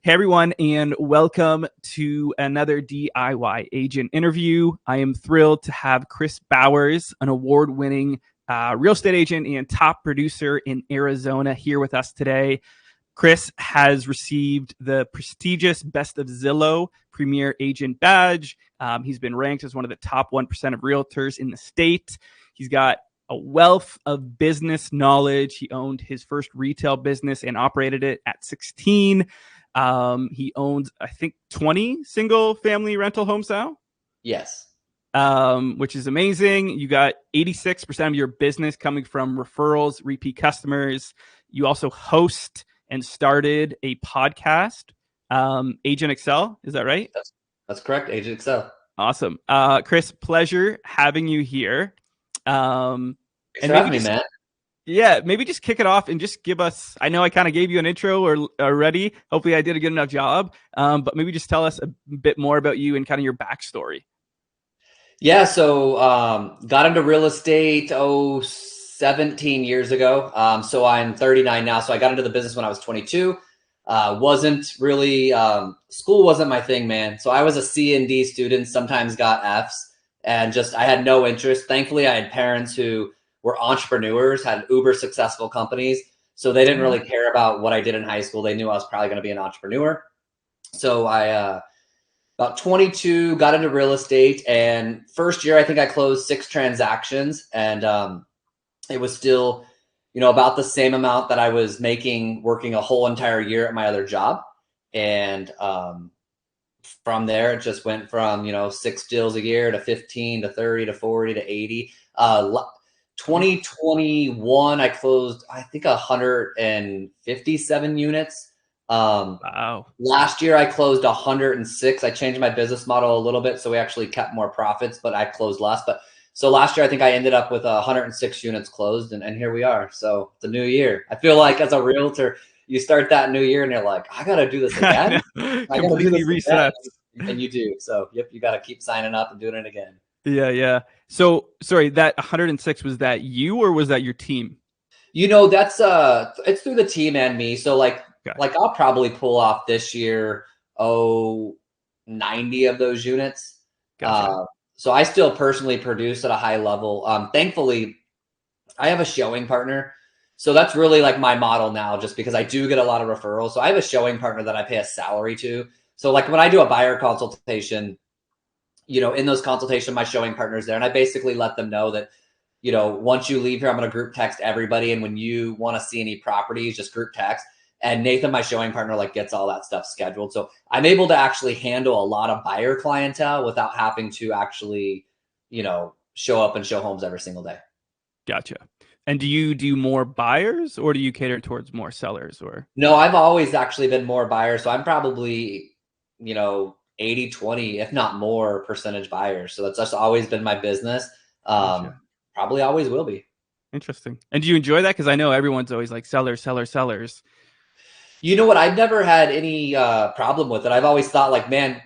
Hey everyone, and welcome to another DIY agent interview. I am thrilled to have Chris Bowers, an award-winning real estate agent and top producer in Arizona, here with us today. Chris has received the prestigious Best of Zillow Premier Agent Badge. He's been ranked as one of the top 1% of realtors in the state. He's got a wealth of business knowledge. He owned his first retail business and operated it at 16. He owns, I think, 20 single family rental homes now. Yes. Which is amazing. You got 86% of your business coming from referrals, repeat customers. You also host and started a podcast, AgentXcel. Is that right? That's correct. AgentXcel. Awesome. Chris, pleasure having you here. Thanks for having me, man. Yeah, maybe just kick it off and just give us, I know I kind of gave you an intro already. Hopefully I did a good enough job. But maybe just tell us a bit more about you and kind of your backstory. Yeah, so got into real estate 17 years ago. So I'm 39 now. So I got into the business when I was 22. Wasn't really, school wasn't my thing, man. So I was a C and D student, sometimes got Fs, and just I had no interest. Thankfully, I had parents who were entrepreneurs, had uber successful companies. So they didn't really care about what I did in high school. They knew I was probably going to be an entrepreneur. So I, about 22, got into real estate, and first year, I think I closed 6 transactions, and it was still, about the same amount that I was making working a whole entire year at my other job. And from there, it just went from, 6 deals a year to 15 to 30 to 40 to 80. 2021, I closed, I think, 157 units. Wow. Last year I closed 106. I changed my business model a little bit, so we actually kept more profits, but I closed less. But so last year I think I ended up with 106 units closed, and here we are. So it's a new year. I feel like as a realtor, you start that new year and you're like, I got to do this again. Completely resets. And you do. So yep, you got to keep signing up and doing it again. Yeah. So sorry, that 106, was that you or was that your team? That's it's through the team and me. So like I'll probably pull off this year 90 of those units. Gotcha. So I still personally produce at a high level. Thankfully, I have a showing partner. So that's really like my model now, just because I do get a lot of referrals. So I have a showing partner that I pay a salary to. So like when I do a buyer consultation, in those consultations, my showing partner's there, and I basically let them know that, once you leave here, I'm going to group text everybody. And when you want to see any properties, just group text. And Nathan, my showing partner, gets all that stuff scheduled. So I'm able to actually handle a lot of buyer clientele without having to actually, show up and show homes every single day. Gotcha. And do you do more buyers or do you cater towards more sellers? Or no, I've always actually been more buyers. So I'm probably, 80-20, if not more, percentage buyers. So that's just always been my business. Gotcha. Probably always will be. Interesting. And do you enjoy that? Because I know everyone's always like sellers. You know what? I've never had any problem with it. I've always thought like, man,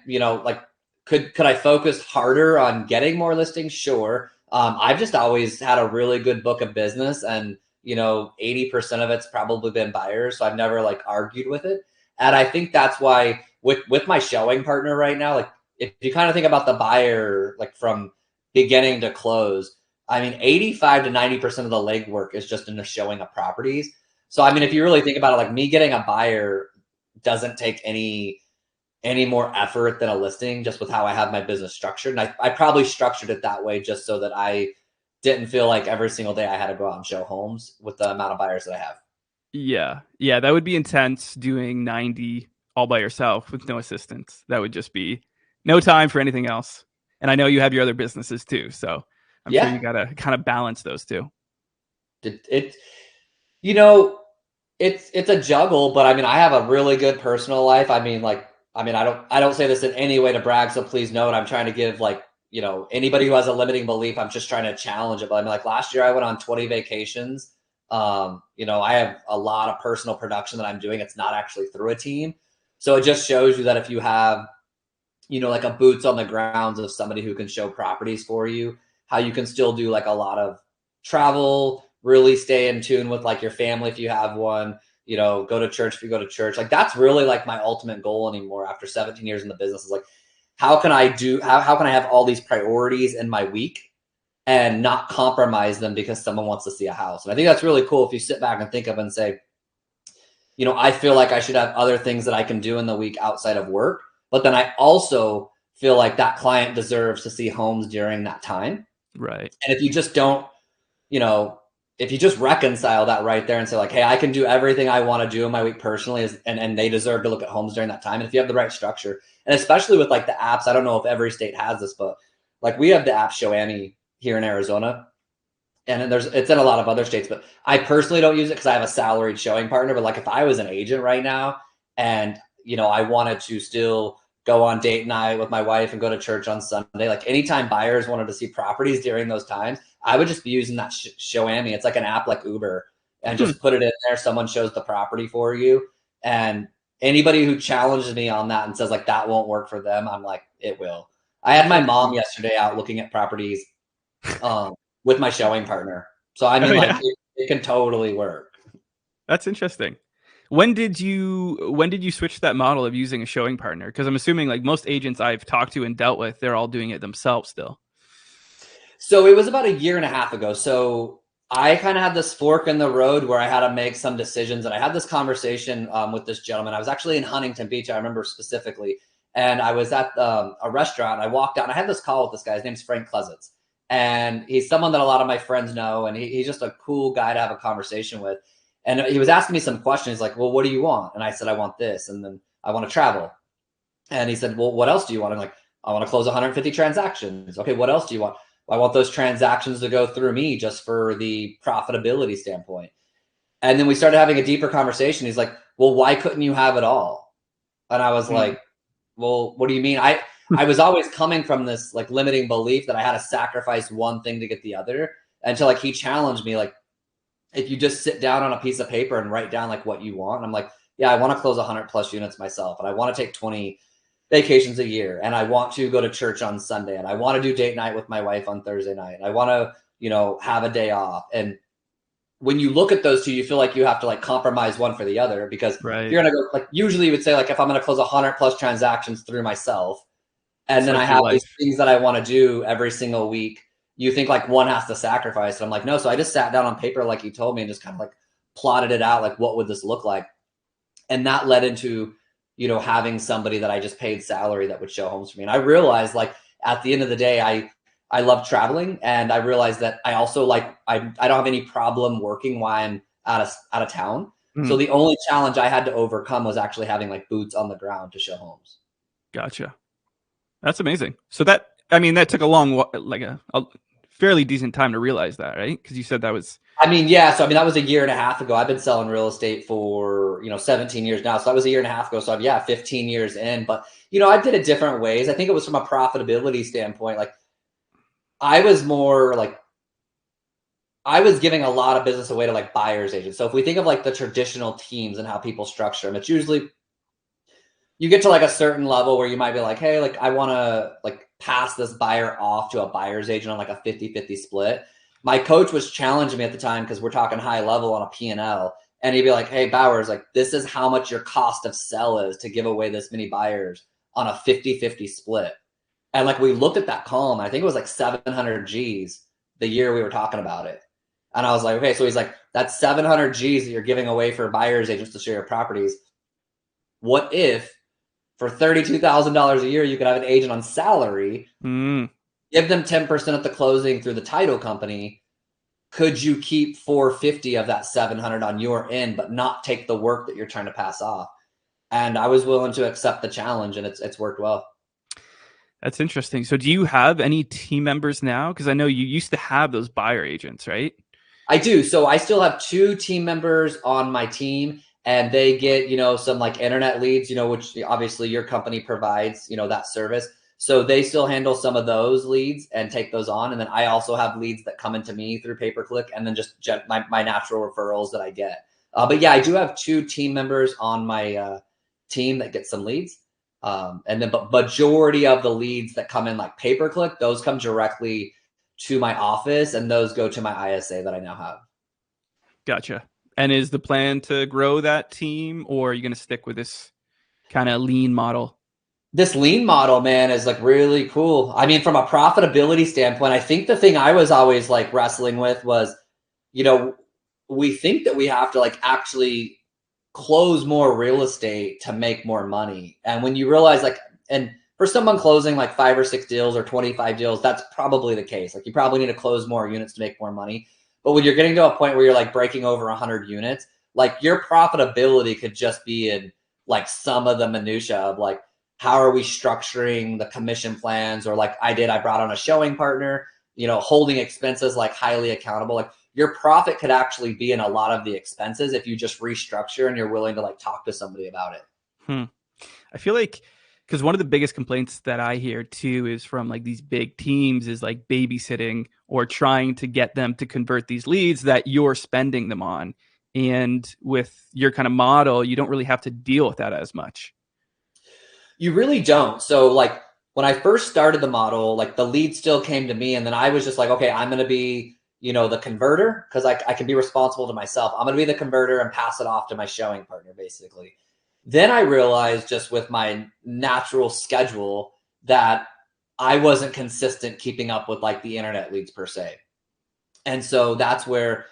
could I focus harder on getting more listings? Sure. I've just always had a really good book of business, and 80% of it's probably been buyers. So I've never argued with it. And I think that's why with my showing partner right now, if you kind of think about the buyer, from beginning to close, I mean, 85 to 90% of the legwork is just in the showing of properties. So, I mean, if you really think about it, me getting a buyer doesn't take any more effort than a listing, just with how I have my business structured. And I probably structured it that way just so that I didn't feel like every single day I had to go out and show homes with the amount of buyers that I have. Yeah, that would be intense, doing 90 all by yourself with no assistance. That would just be no time for anything else. And I know you have your other businesses too, so I'm sure you got to kind of balance those two. It's a juggle, but I mean, I have a really good personal life. I don't say this in any way to brag, so please note I'm trying to give anybody who has a limiting belief, I'm just trying to challenge it. But I mean, last year I went on 20 vacations. I have a lot of personal production that I'm doing. It's not actually through a team. So it just shows you that if you have, a boots on the grounds of somebody who can show properties for you, how you can still do a lot of travel, really stay in tune with your family if you have one, go to church if you go to church. Like that's really like my ultimate goal anymore after 17 years in the business is like, how can I have all these priorities in my week and not compromise them because someone wants to see a house? And I think that's really cool if you sit back and think of and say, I feel like I should have other things that I can do in the week outside of work. But then I also feel like that client deserves to see homes during that time. Right. And if you just don't, if you just reconcile that right there and say like, hey, I can do everything I want to do in my week personally and they deserve to look at homes during that time. And if you have the right structure, and especially with like the apps, I don't know if every state has this, but like we have the app Show Annie here in Arizona. And it's in a lot of other states, but I personally don't use it because I have a salaried showing partner. But like if I was an agent right now and, I wanted to still go on date night with my wife and go to church on Sunday, like anytime buyers wanted to see properties during those times, I would just be using that Show Annie. It's like an app like Uber and just put it in there. Someone shows the property for you. And anybody who challenges me on that and says like that won't work for them, I'm like, it will. I had my mom yesterday out looking at properties with my showing partner. So I mean, like it can totally work. That's interesting. When did you switch that model of using a showing partner? Because I'm assuming like most agents I've talked to and dealt with, they're all doing it themselves still. So it was about a year and a half ago. So I kind of had this fork in the road where I had to make some decisions. And I had this conversation with this gentleman. I was actually in Huntington Beach. I remember specifically. And I was at a restaurant. I walked out and I had this call with this guy. His name's Frank Klesitz. And he's someone that a lot of my friends know. And he's just a cool guy to have a conversation with. And he was asking me some questions like, well, what do you want? And I said, I want this. And then I want to travel. And he said, well, what else do you want? I'm like, I want to close 150 transactions. Okay, what else do you want? Well, I want those transactions to go through me just for the profitability standpoint. And then we started having a deeper conversation. He's like, well, why couldn't you have it all? And I was like, well, what do you mean? I was always coming from this like limiting belief that I had to sacrifice one thing to get the other, until like he challenged me, like, if you just sit down on a piece of paper and write down like what you want. And I'm like, yeah, I want to close 100+ units myself. And I want to take 20 vacations a year. And I want to go to church on Sunday. And I want to do date night with my wife on Thursday night. And I want to, have a day off. And when you look at those two, you feel like you have to like compromise one for the other, because you're going to go like, usually you would say like, if I'm going to close 100+ transactions through myself, and then I have these things that I want to do every single week, you think like one has to sacrifice. And I'm like, no. So I just sat down on paper, like he told me, and just kind of like plotted it out. Like, what would this look like? And that led into, having somebody that I just paid salary that would show homes for me. And I realized like at the end of the day, I love traveling. And I realized that I also like, I don't have any problem working while I'm out of town. So the only challenge I had to overcome was actually having like boots on the ground to show homes. Gotcha. That's amazing. So that took a long, like a fairly decent time to realize that, right? Because you said that was. Yeah. So that was a year and a half ago. I've been selling real estate for 17 years now. So that was a year and a half ago. So 15 years in. But I did it different ways. I think it was from a profitability standpoint. Like I was more like, I was giving a lot of business away to like buyer's agents. So if we think of like the traditional teams and how people structure them, it's usually you get to like a certain level where you might be like, hey, like I want to like pass this buyer off to a buyer's agent on like a 50-50 split. My coach was challenging me at the time, because we're talking high level on a P&L, and he'd be like, hey, Bowers, like this is how much your cost of sell is to give away this many buyers on a 50-50 split. And like we looked at that column, I think it was like 700 G's the year we were talking about it. And I was like, okay, so he's like, that's 700 G's that you're giving away for buyer's agents to show your properties. What if for $32,000 a year, you could have an agent on salary, give them 10% at the closing through the title company? Could you keep 450 of that 700 on your end, but not take the work that you're trying to pass off? And I was willing to accept the challenge, and it's worked well. That's interesting. So do you have any team members now? Because I know you used to have those buyer agents, right? I do. So I still have 2 team members on my team, and they get, some like internet leads, which obviously your company provides, that service. So they still handle some of those leads and take those on. And then I also have leads that come into me through pay-per-click, and then just my natural referrals that I get. But yeah, I do have 2 team members on my team that get some leads. And then, but majority of the leads that come in like pay-per-click, those come directly to my office, and those go to my ISA that I now have. Gotcha. And is the plan to grow that team, or are you going to stick with this kind of lean model? This lean model, man, is like really cool. I mean, from a profitability standpoint, I think the thing I was always like wrestling with was, you know, we think that we have to like actually close more real estate to make more money. And when you realize like, and for someone closing like 5 or 6 deals or 25 deals, that's probably the case. Like you probably need to close more units to make more money. But when you're getting to a point where you're like breaking over 100 units, like your profitability could just be in like some of the minutia of like, how are we structuring the commission plans? Or like I brought on a showing partner, holding expenses like highly accountable. Like your profit could actually be in a lot of the expenses if you just restructure and you're willing to like talk to somebody about it. I feel like, because one of the biggest complaints that I hear too is from like these big teams is like babysitting or trying to get them to convert these leads that you're spending them on. And with your kind of model, you don't really have to deal with that as much. You really don't. So like when I first started the model, like the lead still came to me, and then I was just like, okay, I'm going to be, the converter, because I can be responsible to myself. I'm going to be the converter and pass it off to my showing partner, basically. Then I realized just with my natural schedule that I wasn't consistent keeping up with like the internet leads per se. And so that's where,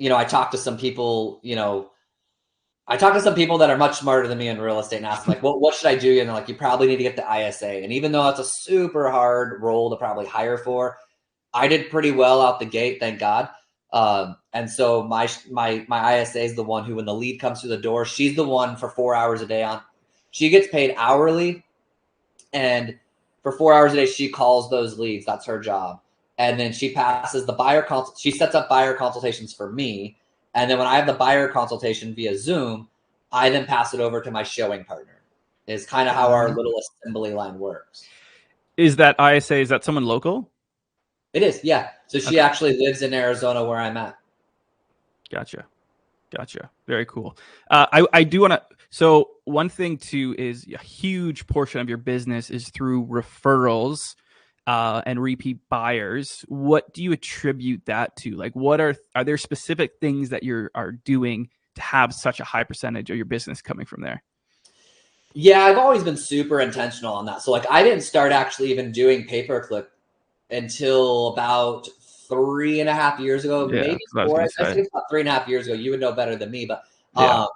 I talked to some people, that are much smarter than me in real estate and ask them like, well, what should I do? And they're like, you probably need to get the ISA. And even though it's a super hard role to probably hire for, I did pretty well out the gate, thank God. And so my ISA is the one who, when the lead comes through the door, she's the one for 4 hours a day she gets paid hourly. And for 4 hours a day, she calls those leads. That's her job. And then she passes the she sets up buyer consultations for me. And then when I have the buyer consultation via Zoom, I then pass it over to my showing partner. Is kind of how our little assembly line works. Is that ISA, is that someone local? It is, yeah. So she actually lives in Arizona where I'm at. Gotcha. Very cool. I do want to. So one thing too is a huge portion of your business is through referrals and repeat buyers. What do you attribute that to? Like, what are there specific things that you are doing to have such a high percentage of your business coming from there? Yeah, I've always been super intentional on that. So like, I didn't start actually even doing pay-per-click until about 3.5 years ago, Yeah, maybe I was 4. gonna I say. think about 3.5 years ago. You would know better than me, but Yeah.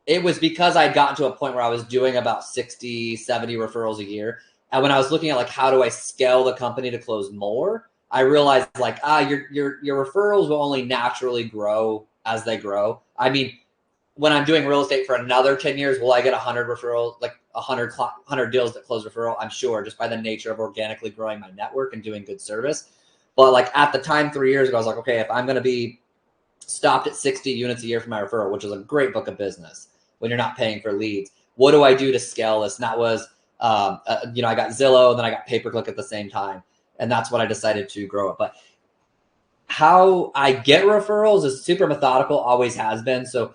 it was because I'd gotten to a point where I was doing about 60, 70 referrals a year. And when I was looking at like, how do I scale the company to close more? I realized like, your referrals will only naturally grow as they grow. I mean, when I'm doing real estate for another 10 years, will I get 100 referrals, like 100 deals that close referral? I'm sure, just by the nature of organically growing my network and doing good service. But like at the time, 3 years ago, I was like, okay, if I'm going to be stopped at 60 units a year for my referral, which is a great book of business when you're not paying for leads, what do I do to scale this? And that was, I got Zillow and then I got pay-per-click at the same time. And that's what I decided to grow it. But how I get referrals is super methodical, always has been. So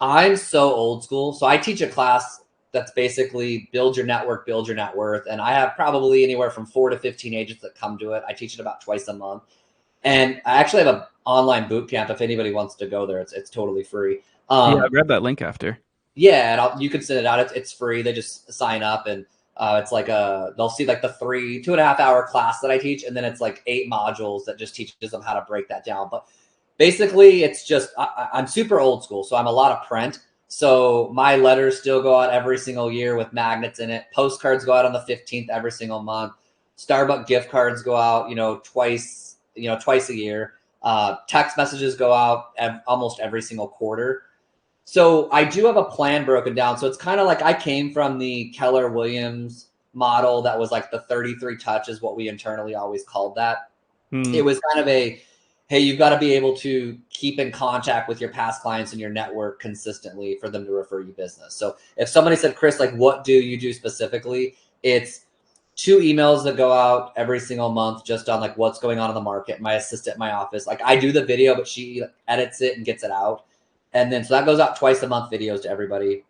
I'm so old school. So I teach a class that's basically build your network, build your net worth. And I have probably anywhere from 4 to 15 agents that come to it. I teach it about twice a month. And I actually have an online boot camp. If anybody wants to go there, it's totally free. Yeah, I grabbed that link after. Yeah, and you can send it out. It's free. They just sign up, and it's like they'll see like the 2.5 hour class that I teach, and then it's like 8 modules that just teaches them how to break that down. But basically, it's just I'm super old school, so I'm a lot of print. So my letters still go out every single year with magnets in it. Postcards go out on the 15th every single month. Starbucks gift cards go out, twice a year. Text messages go out almost every single quarter. So I do have a plan broken down. So it's kind of like I came from the Keller Williams model that was like the 33 touch is what we internally always called that. It was kind of hey, you've got to be able to keep in contact with your past clients and your network consistently for them to refer you business. So if somebody said, Chris, like, what do you do specifically? It's 2 emails that go out every single month just on like what's going on in the market. My assistant in my office, like I do the video, but she edits it and gets it out. And then, so that goes out twice a month videos to everybody.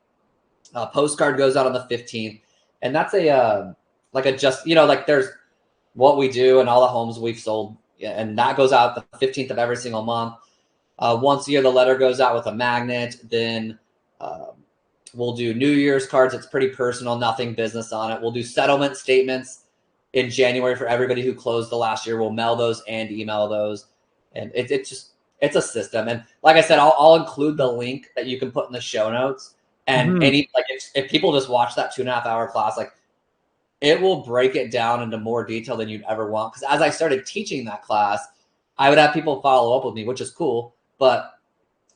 Postcard goes out on the 15th. And that's like there's what we do and all the homes we've sold. And that goes out the 15th of every single month. Once a year, the letter goes out with a magnet. Then we'll do New Year's cards. It's pretty personal, nothing business on it. We'll do settlement statements in January for everybody who closed the last year. We'll mail those and email those. And it's a system. And like I said, I'll include the link that you can put in the show notes. And if people just watch that 2.5 hour class, like it will break it down into more detail than you'd ever want. Because as I started teaching that class, I would have people follow up with me, which is cool. But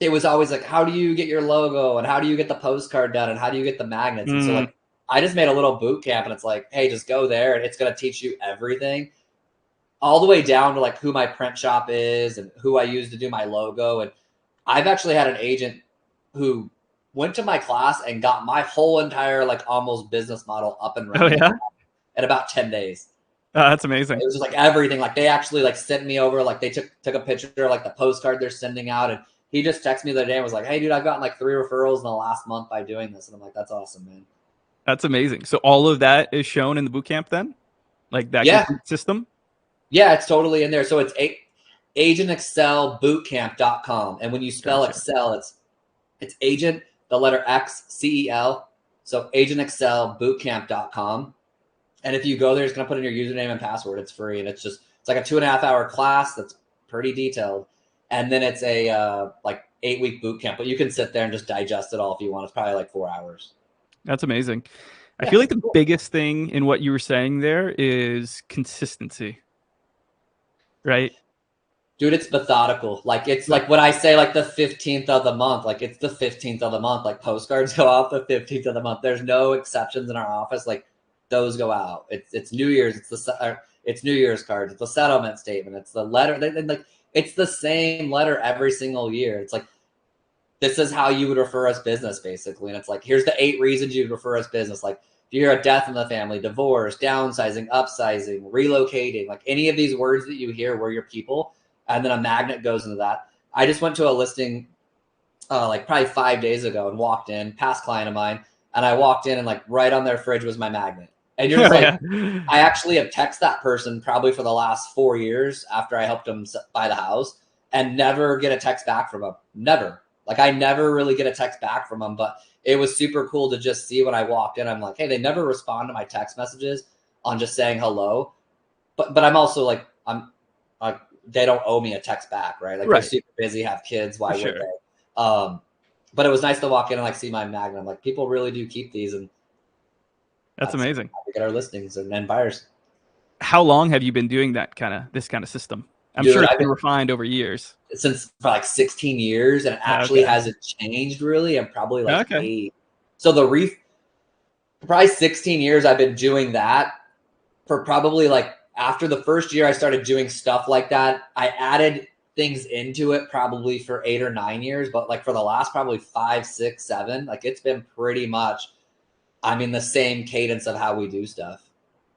it was always like, how do you get your logo? And how do you get the postcard done? And how do you get the magnets? And so like, I just made a little boot camp, and it's like, hey, just go there and it's going to teach you everything, all the way down to like who my print shop is and who I use to do my logo. And I've actually had an agent who went to my class and got my whole entire like almost business model up and running in about 10 days. That's amazing. It was just like everything. Like they actually like sent me over, like they took a picture of like the postcard they're sending out. And he just texted me the other day and was like, hey dude, I've gotten like 3 referrals in the last month by doing this. And I'm like, that's awesome, man. That's amazing. So all of that is shown in the bootcamp then? Like that system? Yeah, it's totally in there. So it's AgentXcelBootcamp.com. And when you spell Excel, it's agent, the letter XCEL. So AgentXcelBootcamp.com. And if you go there, it's going to put in your username and password. It's free. And it's like a 2.5 hour class that's pretty detailed. And then it's a like 8-week boot camp, but you can sit there and just digest it all if you want. It's probably like 4 hours. That's amazing. I feel like the biggest thing in what you were saying there is consistency, right? Dude, it's methodical. Like it's like when I say like the 15th of the month, like it's the 15th of the month. Like postcards go out the 15th of the month. There's no exceptions in our office. Like those go out. It's New Year's. It's New Year's cards. It's a settlement statement. It's the letter. Like it's the same letter every single year. It's like, this is how you would refer us business, basically. And it's like, here's the 8 reasons you'd refer us business. Like if you hear a death in the family, divorce, downsizing, upsizing, relocating, like any of these words that you hear were your people. And then a magnet goes into that. I just went to a listing like probably 5 days ago and walked in, past client of mine. And I walked in and like right on their fridge was my magnet. And you're just like, I actually have texted that person probably for the last 4 years after I helped them buy the house and never get a text back from them. Never. Like I never really get a text back from them, but it was super cool to just see when I walked in. I'm like, hey, they never respond to my text messages on just saying hello. But I'm also like, I'm like, they don't owe me a text back, right? Like they're super busy, have kids. Why would they? But it was nice to walk in and like see my magnet. I'm like, people really do keep these, and that's amazing. We get our listings and buyers. How long have you been doing this kind of system? I'm sure it's been refined over years. Since for like 16 years, and it actually hasn't changed really. I'm probably like 8. So probably 16 years I've been doing that. For probably like after the first year I started doing stuff like that, I added things into it probably for 8 or 9 years, but like for the last probably 5, 6, 7, like it's been pretty much, I'm in the same cadence of how we do stuff.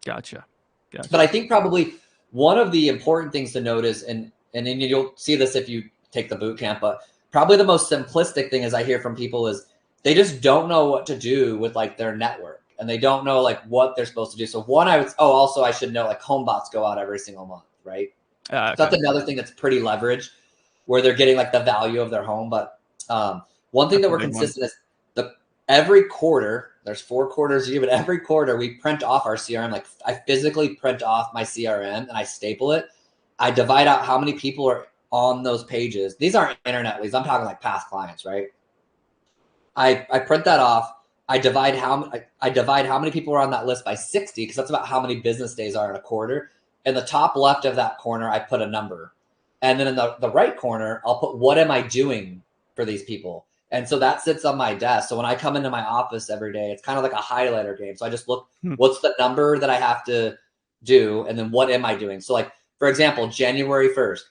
Gotcha. But I think probably one of the important things to notice, and then you'll see this if you take the boot camp, but probably the most simplistic thing is I hear from people is they just don't know what to do with like their network, and they don't know like what they're supposed to do. So one, also I should know like home bots go out every single month, right? So that's another thing that's pretty leveraged where they're getting like the value of their home. But one thing that we're consistent is every quarter, there's 4 quarters a year, but every quarter we print off our CRM. Like I physically print off my CRM and I staple it. I divide out how many people are on those pages. These aren't internet leads. I'm talking like past clients, right? I print that off. I divide how many people are on that list by 60, because that's about how many business days are in a quarter. In the top left of that corner, I put a number. And then in the right corner, I'll put what am I doing for these people? And so that sits on my desk. So when I come into my office every day, it's kind of like a highlighter game. So I just look, what's the number that I have to do? And then what am I doing? So like, for example, January 1st,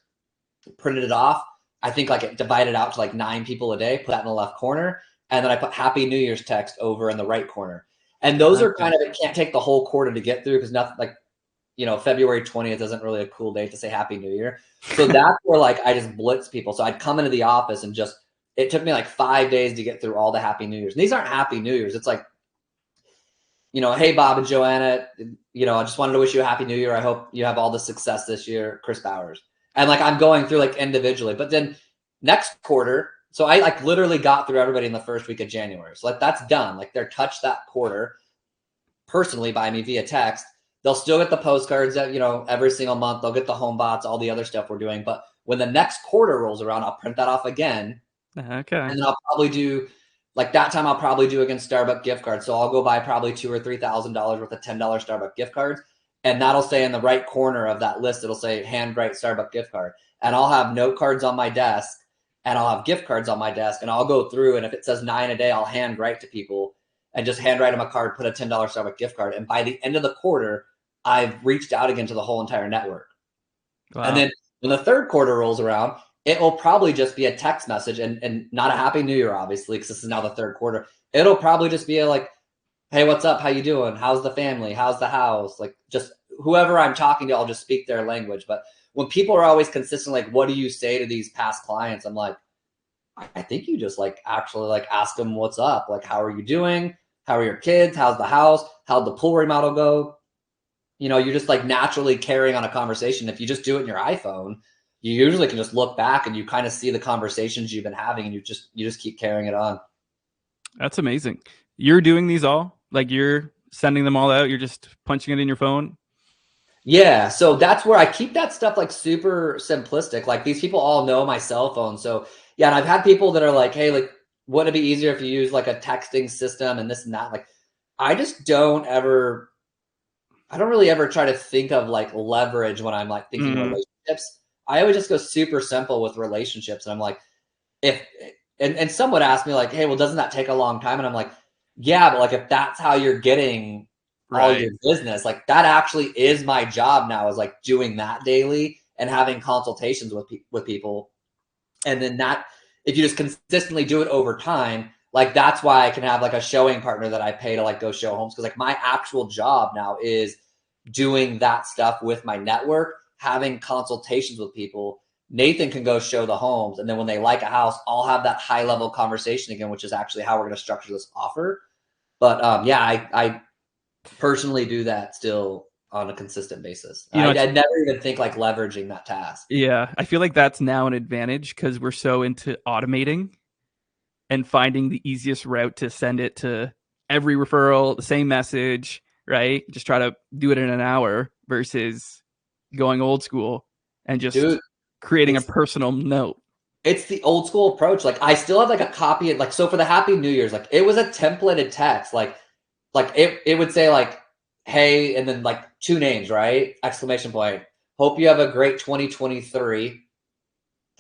printed it off. I think like it divided out to like 9 people a day, put that in the left corner. And then I put Happy New Year's text over in the right corner. And those are kind of, it can't take the whole quarter to get through, because nothing like, February 20th isn't really a cool date to say Happy New Year. So that's where like I just blitz people. So I'd come into the office and it took me like 5 days to get through all the Happy New Year's. And these aren't Happy New Year's. It's like, hey, Bob and Joanna, I just wanted to wish you a Happy New Year. I hope you have all the success this year, Chris Bowers. And like, I'm going through like individually, but then next quarter. So I like literally got through everybody in the first week of January. So like that's done. Like they're touched that quarter personally by me via text. They'll still get the postcards that, every single month. They'll get the home bots, all the other stuff we're doing. But when the next quarter rolls around, I'll print that off again. Okay. And then I'll probably do like that time I'll probably do against Starbucks gift cards. So I'll go buy probably $2,000 or $3,000 worth of $10 Starbucks gift cards. And that'll say in the right corner of that list, it'll say handwrite Starbucks gift card. And I'll have note cards on my desk and I'll have gift cards on my desk. And I'll go through, and if it says 9 a day, I'll handwrite to people and just handwrite them a card, put a $10 Starbucks gift card. And by the end of the quarter, I've reached out again to the whole entire network. Wow. And then when the third quarter rolls around, it will probably just be a text message and not a happy new year, obviously, because this is now the third quarter. It'll probably just be like, hey, what's up? How you doing? How's the family? How's the house? Like just whoever I'm talking to, I'll just speak their language. But when people are always consistent, like, what do you say to these past clients? I'm like, I think you just like actually like ask them what's up. Like, how are you doing? How are your kids? How's the house? How'd the pool remodel go? You're just like naturally carrying on a conversation. If you just do it in your iPhone, you usually can just look back and you kind of see the conversations you've been having, and you just keep carrying it on. That's amazing. You're doing these all? Like you're sending them all out? You're just punching it in your phone? Yeah. So that's where I keep that stuff like super simplistic. Like these people all know my cell phone. So yeah, and I've had people that are like, hey, like, wouldn't it be easier if you use like a texting system and this and that? Like, I just I don't really ever try to think of like leverage when I'm like thinking relationships. I always just go super simple with relationships. And I'm like, and some would ask me like, hey, well, doesn't that take a long time? And I'm like, yeah, but like if that's how you're getting all your business, like that actually is my job now, is like doing that daily and having consultations with people. And then that, if you just consistently do it over time, like that's why I can have like a showing partner that I pay to like go show homes. Cause like my actual job now is doing that stuff with my network, having consultations with people. Nathan can go show the homes. And then when they like a house, I'll have that high level conversation again, which is actually how we're going to structure this offer. But yeah, I personally do that still on a consistent basis. I'd never even think like leveraging that task. Yeah. I feel like that's now an advantage because we're so into automating and finding the easiest route to send it to every referral, the same message, right? Just try to do it in an hour versus going old school and just creating a personal note. It's the old school approach. Like I still have like a copy of like, so for the Happy New Year's, like it was a templated text. Like it would say like, hey, and then like 2 names, right? Exclamation point. Hope you have a great 2023.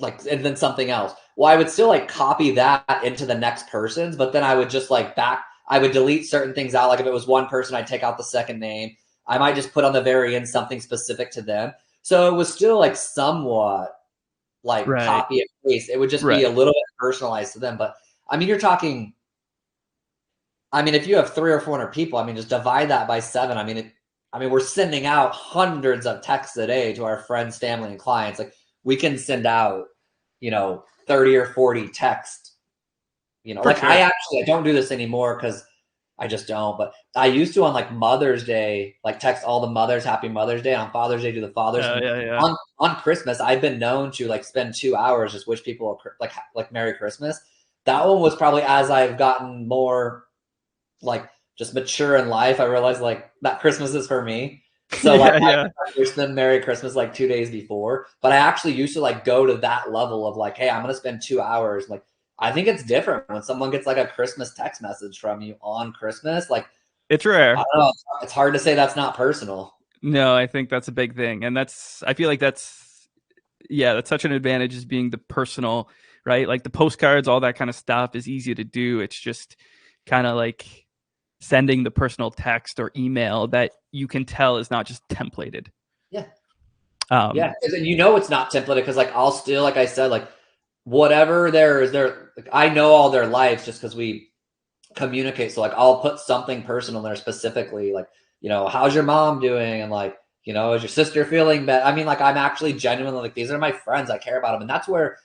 Like, and then something else. Well, I would still like copy that into the next person's, but then I would just like I would delete certain things out. Like if it was one person, I'd take out the second name. I might just put on the very end something specific to them. So it was still like somewhat like copy and paste. It would just be a little bit personalized to them. But I mean, you're talking, if you have 300 or 400 people, just divide that by 7. We're sending out hundreds of texts a day to our friends, family, and clients. Like we can send out, 30 or 40 texts, like sure. I don't do this anymore because I just don't, but I used to on like Mother's Day, like text all the mothers, Happy Mother's Day. On Father's Day, do the fathers. Yeah. On Christmas, I've been known to like spend 2 hours just wish people like Merry Christmas. That one was probably as I've gotten more like just mature in life, I realized like that Christmas is for me. So like I wish them Merry Christmas like 2 days before. But I actually used to like go to that level of like, hey, I'm gonna spend 2 hours. Like I think it's different when someone gets like a Christmas text message from you on Christmas. Like it's rare. I don't know. It's hard to say that's not personal. No, I think that's a big thing. And I feel like that's such an advantage, is being the personal, right? Like the postcards, all that kind of stuff is easy to do. It's just kind of like sending the personal text or email that you can tell is not just templated. Yeah. Yeah. It's not templated because like I'll still, like I said, like whatever like, I know all their lives just because we communicate. So like I'll put something personal there specifically, like, how's your mom doing? And like, is your sister feeling bad? Like I'm actually genuinely like, these are my friends. I care about them. And that's where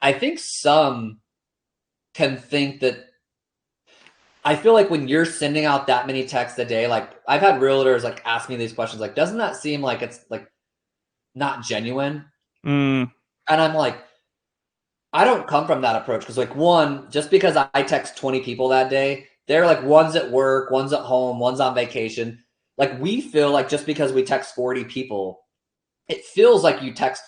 I think some can think that I feel like when you're sending out that many texts a day, like I've had realtors like ask me these questions, like, doesn't that seem like it's like not genuine? And I'm like, I don't come from that approach because, like, one, just because I text 20 people that day, they're like one's at work, one's at home, one's on vacation. Like, we feel like just because we text 40 people, it feels like you text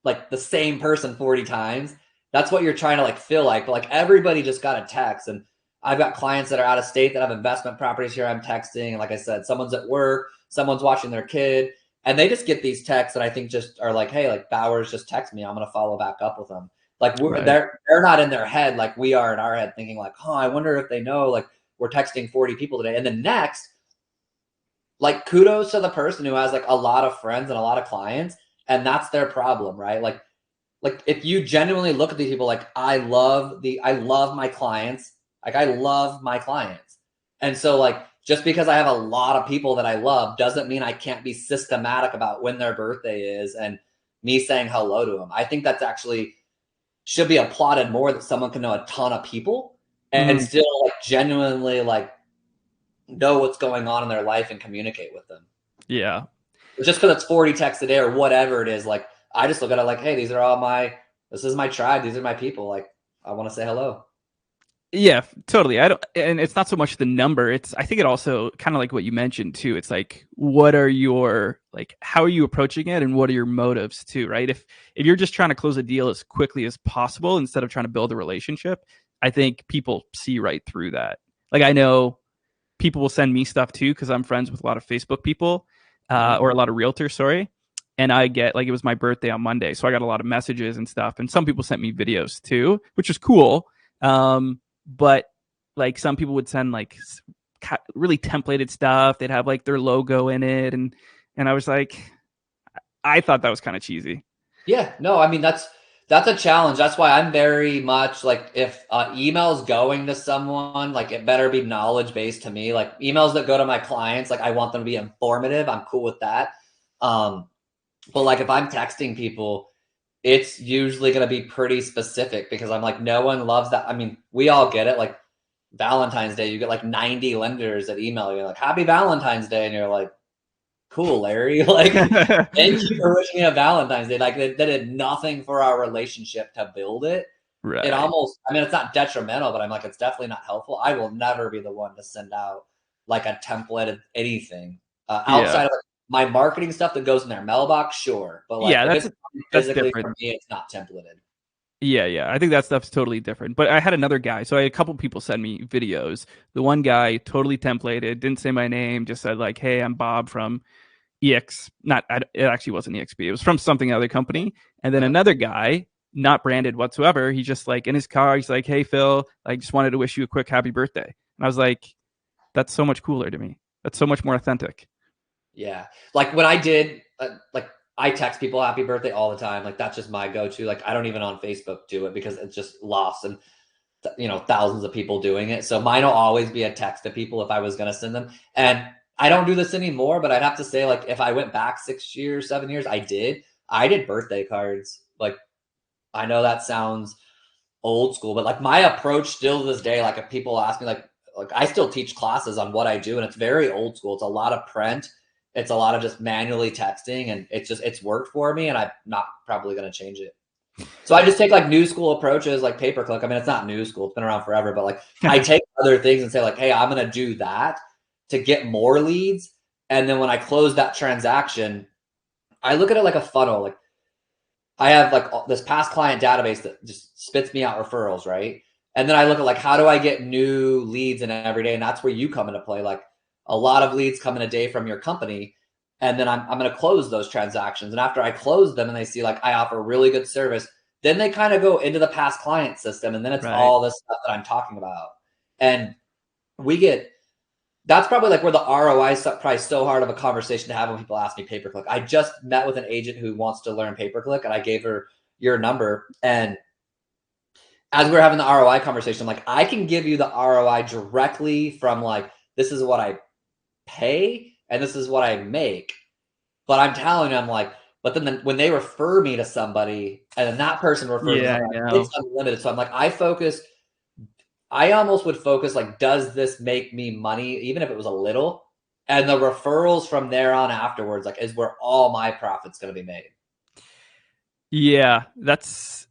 like the same person 40 times. That's what you're trying to like feel like. But like everybody just got a text. And I've got clients that are out of state that have investment properties here. I'm texting. And like I said, someone's at work, someone's watching their kid, and they just get these texts that I think just are like, hey, like Bowers just text me. I'm going to follow back up with them. Like Right. they're not in their head like we are in our head thinking like, oh, I wonder if they know like we're texting 40 people today. And then next, like kudos to the person who has like a lot of friends and a lot of clients, and that's their problem, right? Like if you genuinely look at these people, like I love my clients, like I love my clients. And so like just because I have a lot of people that I love doesn't mean I can't be systematic about when their birthday is and me saying hello to them. I think that's actually should be applauded more, that someone can know a ton of people and still like genuinely like know what's going on in their life and communicate with them. Yeah. Just because it's 40 texts a day or whatever it is, like I just look at it like, hey, these are all this is my tribe, these are my people. Like I want to say hello. Yeah, totally. I don't, and it's not so much the number. I think it also kind of like what you mentioned too. It's like, what are your, like, how are you approaching it and what are your motives too, right? If you're just trying to close a deal as quickly as possible instead of trying to build a relationship, I think people see right through that. Like, I know people will send me stuff too because I'm friends with a lot of Facebook people, or a lot of realtors, sorry. And I get, like, it was my birthday on Monday, so I got a lot of messages and stuff. And some people sent me videos too, which is cool. But like some people would send like really templated stuff. They'd have like their logo in it, and I was like, I thought that was kind of cheesy. Yeah, no, I mean that's a challenge. That's why I'm very much like, if email's going to someone, like it better be knowledge based to me. Like emails that go to my clients, like I want them to be informative. I'm cool with that. But like if I'm texting people, it's usually going to be pretty specific because I'm like, no one loves that. I mean, we all get it. Like Valentine's Day, you get like 90 lenders that email you like, happy Valentine's Day. And you're like, cool, Larry. Like, thank you for wishing me a Valentine's Day. Like that did nothing for our relationship to build it. It Right. almost, I mean, it's not detrimental, but I'm like, it's definitely not helpful. I will never be the one to send out like a templated anything Yeah. outside of like, my marketing stuff that goes in their mailbox. Sure. But like, Yeah, if it's that's physically different. for me, it's not templated. Yeah, yeah. I think that stuff's totally different. But I had another guy. So I had a couple people send me videos. The one guy totally templated, didn't say my name, just said like, "Hey, I'm Bob from EX." Not it actually wasn't EXP. It was from something other company. And then another guy, not branded whatsoever. He's just like in his car. He's like, "Hey, Phil, I just wanted to wish you a quick happy birthday." And I was like, "That's so much cooler to me. That's so much more authentic." Yeah. Like when I did, like I text people happy birthday all the time. Like that's just my go-to. Like I don't even on Facebook do it because it's just lost and thousands of people doing it. So mine will always be a text to people if I was going to send them. And I don't do this anymore, but I'd have to say like if I went back 6 years, 7 years, I did birthday cards. Like I know that sounds old school, but like my approach still to this day, like if people ask me like I still teach classes on what I do and it's very old school. It's a lot of print. It's a lot of just manually texting and it's worked for me and I'm not probably going to change it. So I just take like new school approaches like pay per click. I mean, it's not new school. It's been around forever, but like I take other things and say like, hey, I'm going to do that to get more leads. And then when I close that transaction, I look at it like a funnel. Like I have like this past client database that just spits me out referrals, right? And then I look at like, how do I get new leads in every day? And that's where you come into play. Like a lot of leads come in a day from your company. And then I'm going to close those transactions. And after I close them and they see like I offer really good service, then they kind of go into the past client system. And then it's Right. all this stuff that I'm talking about. And that's probably like where the ROI is probably so hard of a conversation to have when people ask me pay per click. I just met with an agent who wants to learn pay per click and I gave her your number. And as we were having the ROI conversation, I'm like, I can give you the ROI directly from like, this is what I pay and this is what I make. But I'm telling you, I'm like, but then when they refer me to somebody and then that person refers me to Yeah, I somebody, it's know. unlimited. So I'm like, I almost would focus like, does this make me money, even if it was a little? And the referrals from there on afterwards, like, is where all my profit's going to be made. Yeah, that's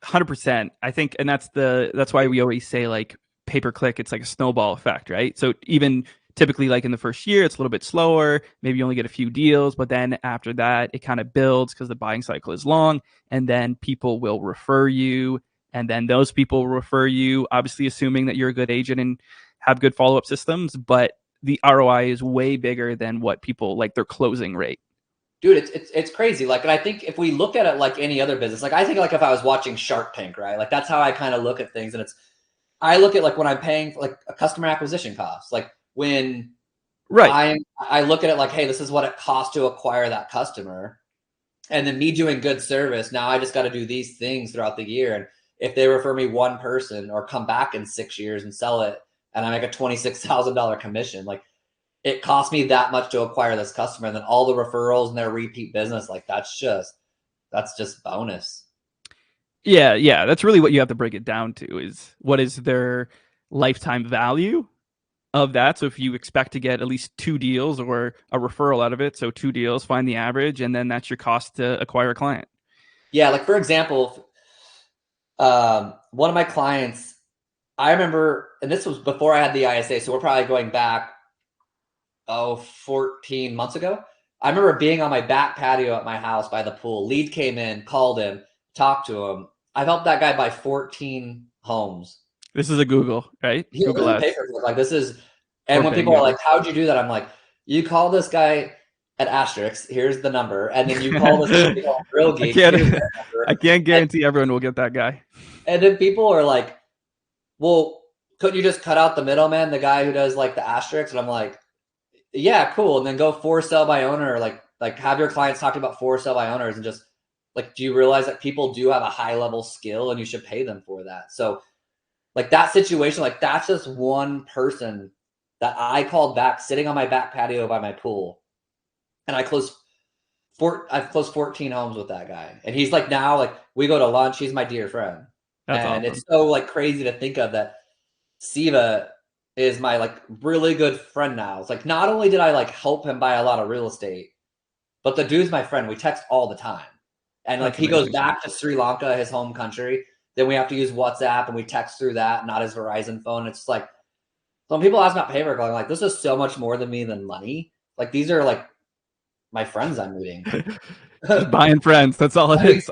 100%. I think, and that's why we always say like pay per click. It's like a snowball effect, right? So even typically like in the first year, it's a little bit slower. Maybe you only get a few deals, but then after that, it kind of builds because the buying cycle is long, and then people will refer you, and then those people will refer you. Obviously, assuming that you're a good agent and have good follow up systems, but the ROI is way bigger than what people like their closing rate. Dude, it's crazy. Like, and I think if we look at it like any other business, like I think like if I was watching Shark Tank, right? Like that's how I kind of look at things. And I look at like when I'm paying for like a customer acquisition cost, like when Right. I look at it like, hey, this is what it costs to acquire that customer. And then me doing good service, now I just got to do these things throughout the year. And if they refer me one person or come back in 6 years and sell it, and I make a $26,000 commission, like it cost me that much to acquire this customer. And then all the referrals and their repeat business, like that's just bonus. Yeah. That's really what you have to break it down to is what is their lifetime value of that. So if you expect to get at least 2 deals or a referral out of it, so 2 deals, find the average, and then that's your cost to acquire a client. Yeah. Like for example, one of my clients, I remember, and this was before I had the ISA. So we're probably going back, 14 months ago. I remember being on my back patio at my house by the pool. Lead came in, called him, talked to him. I've helped that guy buy 14 homes. This is a Google, right? He Google doesn't pay ads for it. Like this is, or and when people are Bingo. like, "How'd you do that?" I'm like, "You call this guy at Asterisk. Here's the number, and then you call this company called Real I Geek. can't Here's their number." I can't guarantee everyone will get that guy. And then people are like, "Well, couldn't you just cut out the middleman, the guy who does like the Asterisk?" And I'm like, yeah, cool. And then go for sell by owner, like have your clients talk about for sell by owners, and just like, do you realize that people do have a high level skill and you should pay them for that? So like that situation, like that's just one person that I called back sitting on my back patio by my pool. And I've closed 14 homes with that guy. And he's like, now like we go to lunch, he's my dear friend. That's And awesome. it's so like crazy to think of that Siva is my like really good friend now. It's like not only did I like help him buy a lot of real estate, but the dude's my friend. We text all the time. And like That's he goes amazing. back to Sri Lanka, his home country. Then we have to use WhatsApp and we text through that, not his Verizon phone. It's like when people ask about paper, I'm like, this is so much more than me than money. Like these are like my friends I'm meeting. Just buying friends. That's all it is.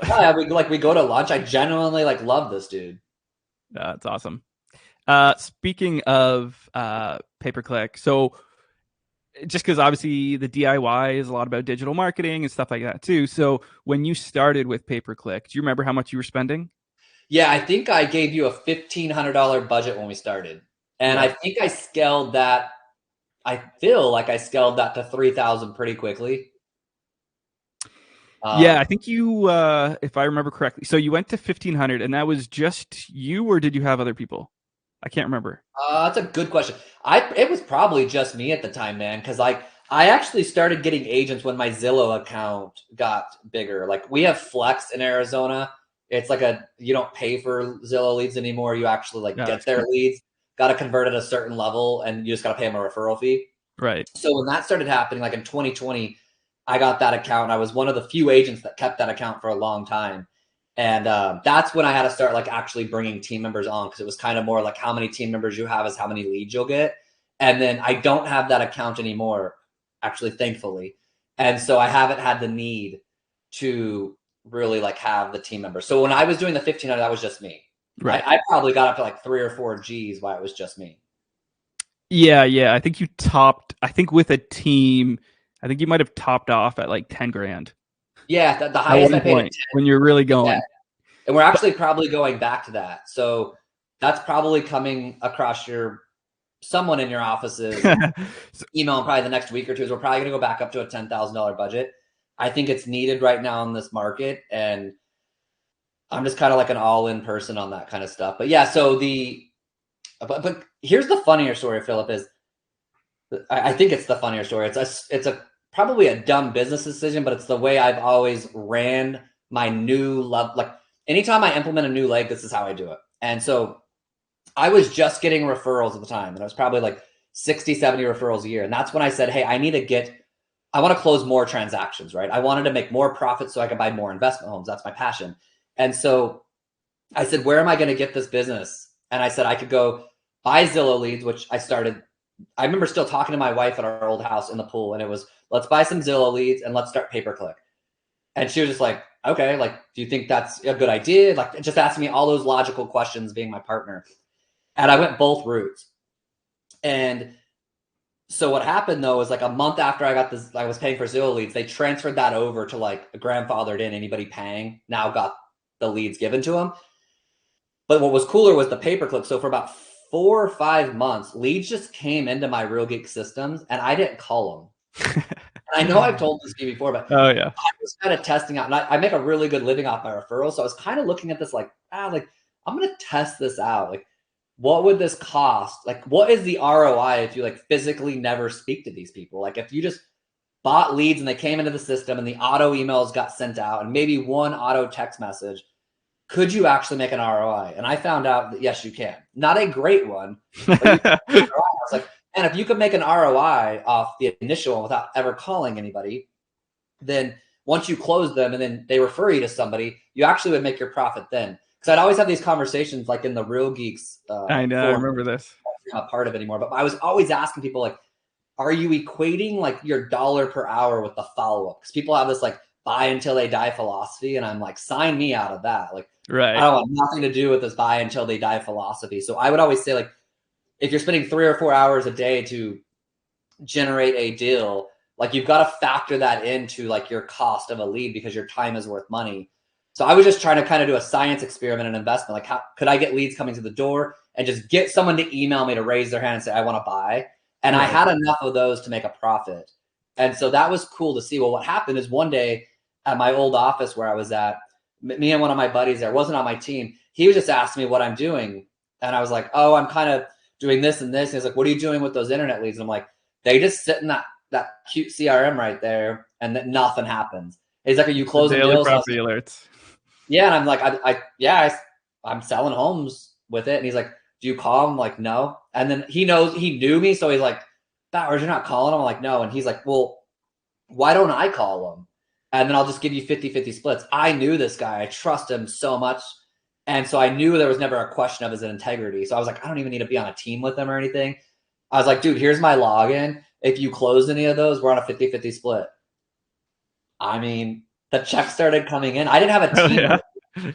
we go to lunch. I genuinely like love this dude. That's awesome. Speaking of pay per click, so just because obviously the DIY is a lot about digital marketing and stuff like that too. So when you started with pay per click, do you remember how much you were spending? Yeah, I think I gave you a $1,500 budget when we started. And I Yeah. think I scaled that. I feel like I scaled that to 3,000 pretty quickly. Yeah, I think you, if I remember correctly, so you went to 1,500, and that was just you, or did you have other people? I can't remember. That's a good question. It was probably just me at the time, man, because like I actually started getting agents when my Zillow account got bigger. Like we have Flex in Arizona. It's like you don't pay for Zillow leads anymore. You actually like Yeah, get that's their cool. leads. Got to convert at a certain level, and you just got to pay them a referral fee. Right. So when that started happening, like in 2020, I got that account. I was one of the few agents that kept that account for a long time. And that's when I had to start like actually bringing team members on, because it was kind of more like how many team members you have is how many leads you'll get. And then I don't have that account anymore, actually, thankfully. And so I haven't had the need to really like have the team members. So when I was doing the 1,500, that was just me. Right. I probably got up to like 3 or 4 Gs while it was just me. Yeah. I think you topped, I think with a team, I think you might have topped off at like 10 grand Yeah, the at highest I one paid at point when you're really 10. Yeah. going. And we're But actually probably going back to that. So that's probably coming across someone in your office's so, email in probably the next week or two. Is we're probably going to go back up to a $10,000 budget. I think it's needed right now in this market. And I'm just kind of like an all-in person on that kind of stuff. But yeah, so but here's the funnier story, Philip, is I think it's the funnier story. It's probably a dumb business decision, but it's the way I've always ran my new love. Like anytime I implement a new leg, this is how I do it. And so I was just getting referrals at the time, and I was probably like 60, 70 referrals a year. And that's when I said, hey, I want to close more transactions, right? I wanted to make more profits so I could buy more investment homes. That's my passion. And so I said, where am I going to get this business? And I said, I could go buy Zillow leads, which I remember still talking to my wife at our old house in the pool. And it was, let's buy some Zillow leads and let's start pay-per-click. And she was just like, okay, like, do you think that's a good idea? Like, just asking me all those logical questions, being my partner. And I went both routes. And so what happened though is like a month after I got this, I was paying for Zillow leads. They transferred that over to like a grandfathered in. Anybody paying now got the leads given to them. But what was cooler was the pay-per-click. So for about 4 or 5 months, leads just came into my Real Geek systems, and I didn't call them. I know I've told this to you before, but oh yeah, I was kind of testing out, and I make a really good living off my referrals. So I was kind of looking at this like, like I'm going to test this out. Like, what would this cost? Like, what is the ROI if you like physically never speak to these people? Like, if you just bought leads and they came into the system and the auto emails got sent out and maybe one auto text message, could you actually make an ROI? And I found out that yes, you can. Not a great one, but you can make an ROI. I was like, and if you could make an ROI off the initial one without ever calling anybody, then once you close them and then they refer you to somebody, you actually would make your profit then. Because I'd always have these conversations like in the Real Geeks I know, I remember this. I'm not part of it anymore, but I was always asking people like, are you equating like your dollar per hour with the follow-up? Because people have this like buy until they die philosophy, and I'm like, sign me out of that. Like, right. I don't want nothing to do with this buy until they die philosophy. So I would always say like, if you're spending 3 or 4 hours a day to generate a deal, like you've got to factor that into like your cost of a lead because your time is worth money. So I was just trying to kind of do a science experiment and investment. Like, how could I get leads coming to the door and just get someone to email me to raise their hand and say, I want to buy. And right. I had enough of those to make a profit. And so that was cool to see. Well, what happened is one day at my old office where I was at, me and one of my buddies there, wasn't on my team. He was just asking me what I'm doing. And I was like, oh, I'm kind of doing this and this. And he's like, what are you doing with those internet leads? And I'm like, they just sit in that cute CRM right there and that nothing happens. He's like, are you closing daily deals? Property alerts. Yeah. And I'm like, I'm selling homes with it. And he's like, do you call him? I'm like, no. And then he knew me. So he's like, Bowers, you're not calling him? I'm like, no. And he's like, well, why don't I call him? And then I'll just give you 50-50 splits. I knew this guy. I trust him so much. And so I knew there was never a question of his integrity. So I was like, I don't even need to be on a team with him or anything. I was like, dude, here's my login. If you close any of those, we're on a 50-50 split. I mean, the check started coming in. I didn't have a team.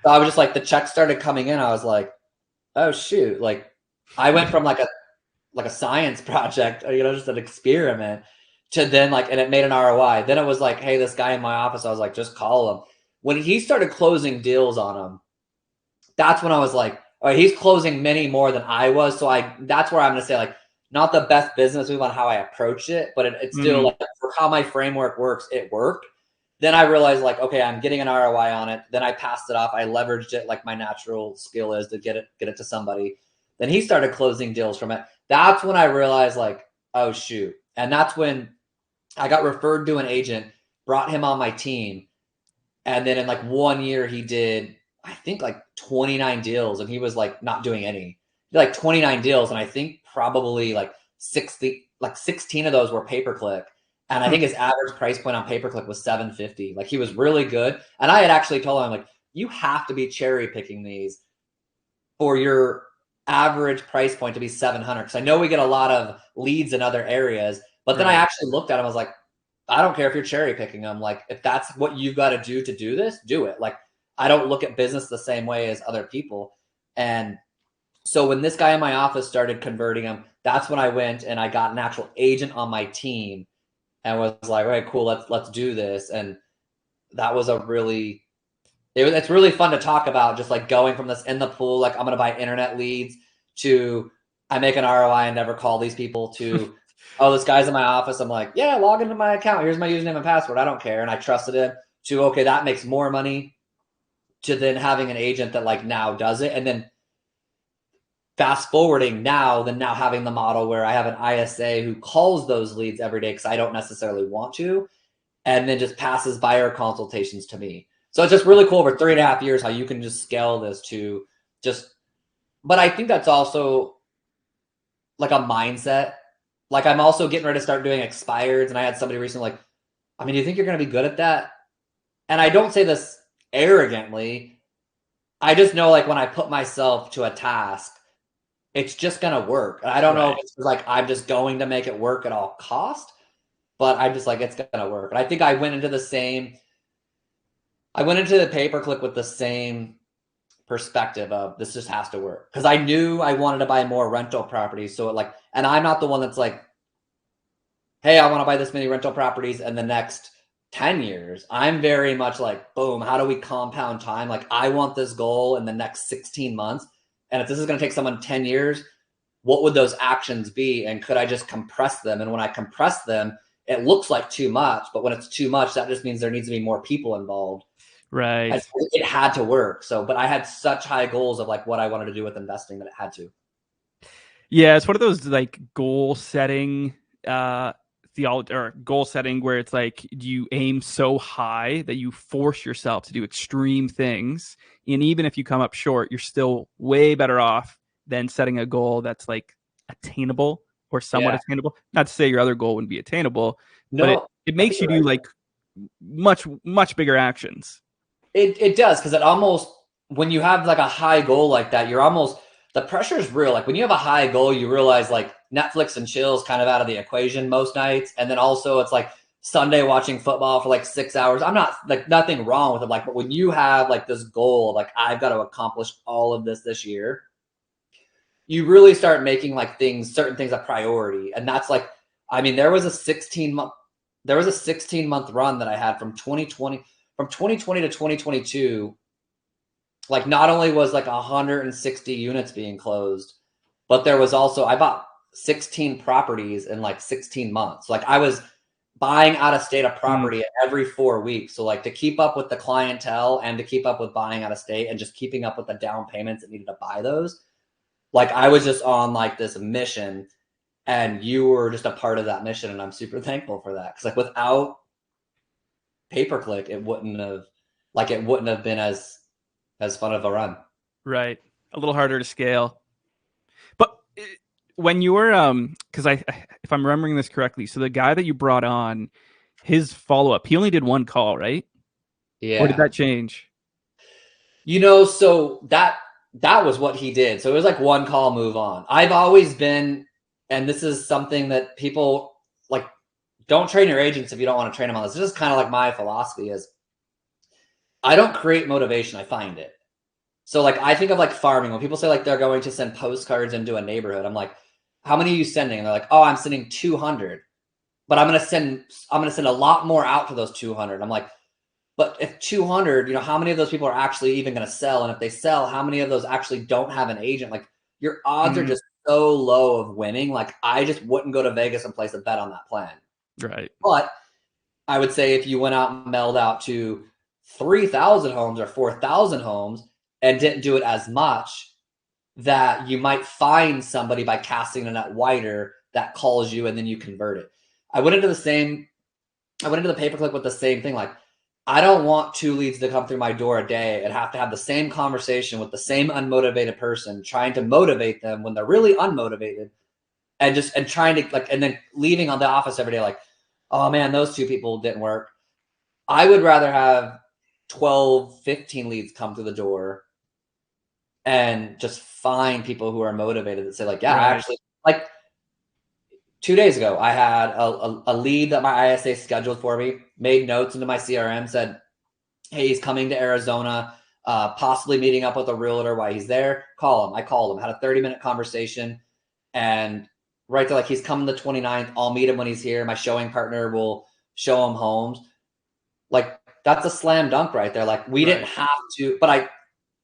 So I was just like, the check started coming in. I was like, oh shoot. Like I went from like a science project, just an experiment to then like, and it made an ROI. Then it was like, hey, this guy in my office, I was like, just call him. When he started closing deals on him, that's when I was like, all right, he's closing many more than I was. So that's where I'm going to say like, not the best business move on how I approached it, but it's still like for how my framework works, it worked. Then I realized like, okay, I'm getting an ROI on it. Then I passed it off. I leveraged it like my natural skill is to get it to somebody. Then he started closing deals from it. That's when I realized like, oh shoot. And that's when I got referred to an agent, brought him on my team. And then in like 1 year, he did, I think like 29 deals, and he was like not doing any. He did like 29 deals. And I think probably like 16 of those were pay-per-click. And I think his average price point on pay-per-click was $750. Like he was really good. And I had actually told him like, you have to be cherry picking these for your average price point to be 700. Cause I know we get a lot of leads in other areas, but then I actually looked at him. I was like, I don't care if you're cherry picking them. Like if that's what you've got to do this, do it. Like I don't look at business the same way as other people. And so when this guy in my office started converting them, that's when I went and I got an actual agent on my team and was like, all right, cool, let's do this. And that was it's really fun to talk about, just like going from this in the pool, like I'm going to buy internet leads, to I make an ROI and never call these people, to, oh, this guy's in my office. I'm like, yeah, log into my account. Here's my username and password. I don't care. And I trusted him, to, okay, that makes more money, to then having an agent that like now does it. And then fast forwarding now having the model where I have an ISA who calls those leads every day because I don't necessarily want to, and then just passes buyer consultations to me. So it's just really cool over 3.5 years how you can just scale this to just, but I think that's also like a mindset. Like I'm also getting ready to start doing expireds, and I had somebody recently like, I mean, do you think you're going to be good at that? And I don't say this arrogantly, I just know like when I put myself to a task, it's just gonna work. And I don't know if Right. it's like I'm just going to make it work at all cost, but I'm just like it's gonna work. And I think I went into the pay per click with the same perspective of this just has to work because I knew I wanted to buy more rental properties. So and I'm not the one that's like, hey, I want to buy this many rental properties in the next 10 years. I'm very much like, boom, how do we compound time? Like, I want this goal in the next 16 months. And if this is going to take someone 10 years, what would those actions be? And could I just compress them? And when I compress them, it looks like too much. But when it's too much, that just means there needs to be more people involved. And Right. it had to work. So, but I had such high goals of like what I wanted to do with investing that it had to. Yeah, it's one of those like goal setting theology or goal setting where it's like you aim so high that you force yourself to do extreme things. And even if you come up short, you're still way better off than setting a goal that's like attainable or somewhat Yeah. attainable. Not to say your other goal wouldn't be attainable, but it, No, it I think makes you you're do right. like much bigger actions. It does because it almost when you have like a high goal like that, you're almost the pressure is real. Like when you have a high goal, you realize like Netflix and chill is kind of out of the equation most nights, and then also it's like Sunday watching football for like 6 hours. I'm not like nothing wrong with it, like but when you have like this goal, like I've got to accomplish all of this year, you really start making like certain things a priority, and that's like I mean there was a 16-month run that I had from 2020 to 2022. Like not only was like 160 units being closed, but there was also I bought 16 properties in like 16 months. Like I was buying out of state a Mm, property every 4 weeks. So like to keep up with the clientele and to keep up with buying out of state and just keeping up with the down payments that needed to buy those. Like I was just on like this mission and you were just a part of that mission. And I'm super thankful for that. Cause like without pay per click, it wouldn't have been as fun of a run. right. A little harder to scale. But when you were because if I'm remembering this correctly, so the guy that you brought on, his follow up, he only did one call, right? Or did Yeah. that change? So that was what he did. So it was like one call, move on. I've always been, and this is something that people like, don't train your agents if you don't want to train them on this. This is kind of like my philosophy is I don't create motivation, I find it. So like I think of like farming when people say like they're going to send postcards into a neighborhood. I'm like, how many are you sending? And they're like, oh, I'm sending 200, but I'm gonna send a lot more out to those 200. I'm like, but if 200, how many of those people are actually even going to sell? And if they sell, how many of those actually don't have an agent? Like your odds are Mm, just so low of winning. Like I just wouldn't go to Vegas and place a bet on that plan. right. But I would say if you went out and mailed out to 3,000 homes or 4,000 homes and didn't do it as much, that you might find somebody by casting the net wider that calls you and then you convert it. I went into the same I went into the pay per click with the same thing. Like, I don't want two leads to come through my door a day and have to have the same conversation with the same unmotivated person, trying to motivate them when they're really unmotivated, and trying to like, and then leaving on the office every day like, oh man, those two people didn't work. I would rather have 12, 15 leads come through the door and just find people who are motivated that say like, yeah, I Right. actually like 2 days ago, I had a lead that my ISA scheduled for me, made notes into my CRM, said, hey, he's coming to Arizona, possibly meeting up with a realtor while he's there. Call him. I called him, had a 30-minute conversation. And right there, like he's coming the 29th. I'll meet him when he's here. My showing partner will show him homes. Like that's a slam dunk right there. Like we didn't Right. have to, but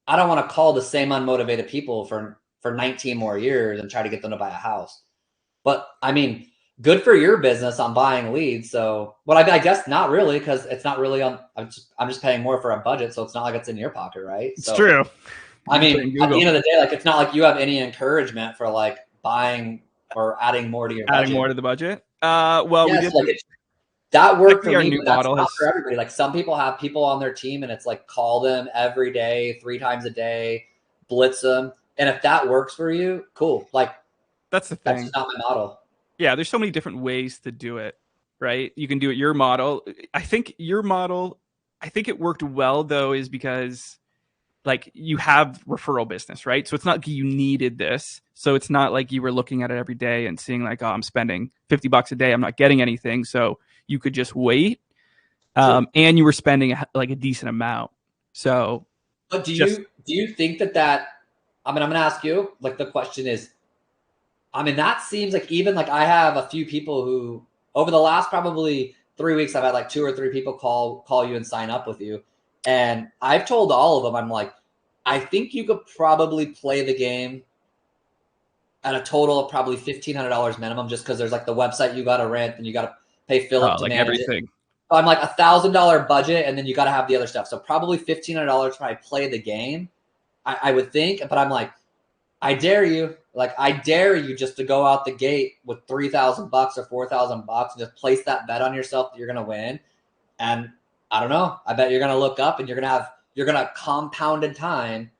I don't want to call the same unmotivated people for 19 more years and try to get them to buy a house. But I mean, good for your business on buying leads. So, but I guess not really because it's not really on. I'm just paying more for a budget, so it's not like it's in your pocket, right? It's So, true. I You just put in mean, at the Google. end of the day, like it's not like you have any encouragement for like buying or adding more to your Adding budget. more to the budget. Well, we Yes, did like that worked for technically our me, new but that's model not has for everybody. Like some people have people on their team, and it's like call them every day, 3 times a day, blitz them, and if that works for you, cool. Like that's the that's thing. just not my model. Yeah, there's so many different ways to do it, right? You can do it your model. I think your model, I think it worked well though, is because like you have referral business, right? So it's not like you needed this. So it's not like you were looking at it every day and seeing like, oh, I'm spending $50 a day, I'm not getting anything. So you could just wait. Sure. And you were spending like a decent amount. So But just do you think that I mean, I'm gonna ask you, like the question is, I mean, that seems like even like I have a few people who over the last probably 3 weeks, I've had like 2 or 3 people call you and sign up with you. And I've told all of them, I'm like, I think you could probably play the game at a total of probably $1,500 minimum, just because there's like the website you got to rent and you got to pay Philip to like manage it. everything. So I'm like $1,000 budget, and then you got to have the other stuff. So probably $1,500 when I play the game, I would think. But I'm like, I dare you. Like, I dare you just to go out the gate with $3,000 or $4,000 and just place that bet on yourself that you're going to win. And I don't know. I bet you're going to look up and you're going to compound in time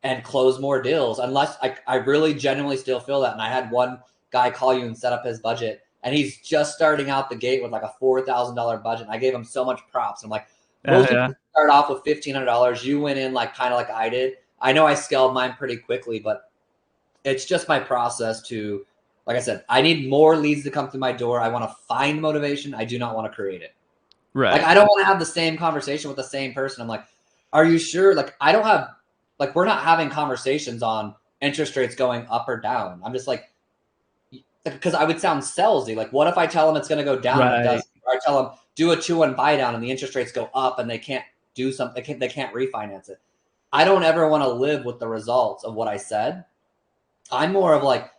and close more deals. Unless I really genuinely still feel that. And I had one guy call you and set up his budget, and he's just starting out the gate with like a $4,000 budget. And I gave him so much props. I'm like, most people start off with $1,500. You went in like kind of like I did. I know I scaled mine pretty quickly, but it's just my process to, like I said, I need more leads to come through my door. I want to find motivation. I do not want to create it. Right. Like, I don't want to have the same conversation with the same person. I'm like, are you sure? Like, I don't have, like, we're not having conversations on interest rates going up or down. I'm just like, because I would sound salesy. Like, what if I tell them it's going to go down and it doesn't? Or I tell them do a 2-1 buy down and the interest rates go up and they can't do something. They can't refinance it. I don't ever want to live with the results of what I said. I'm more of like,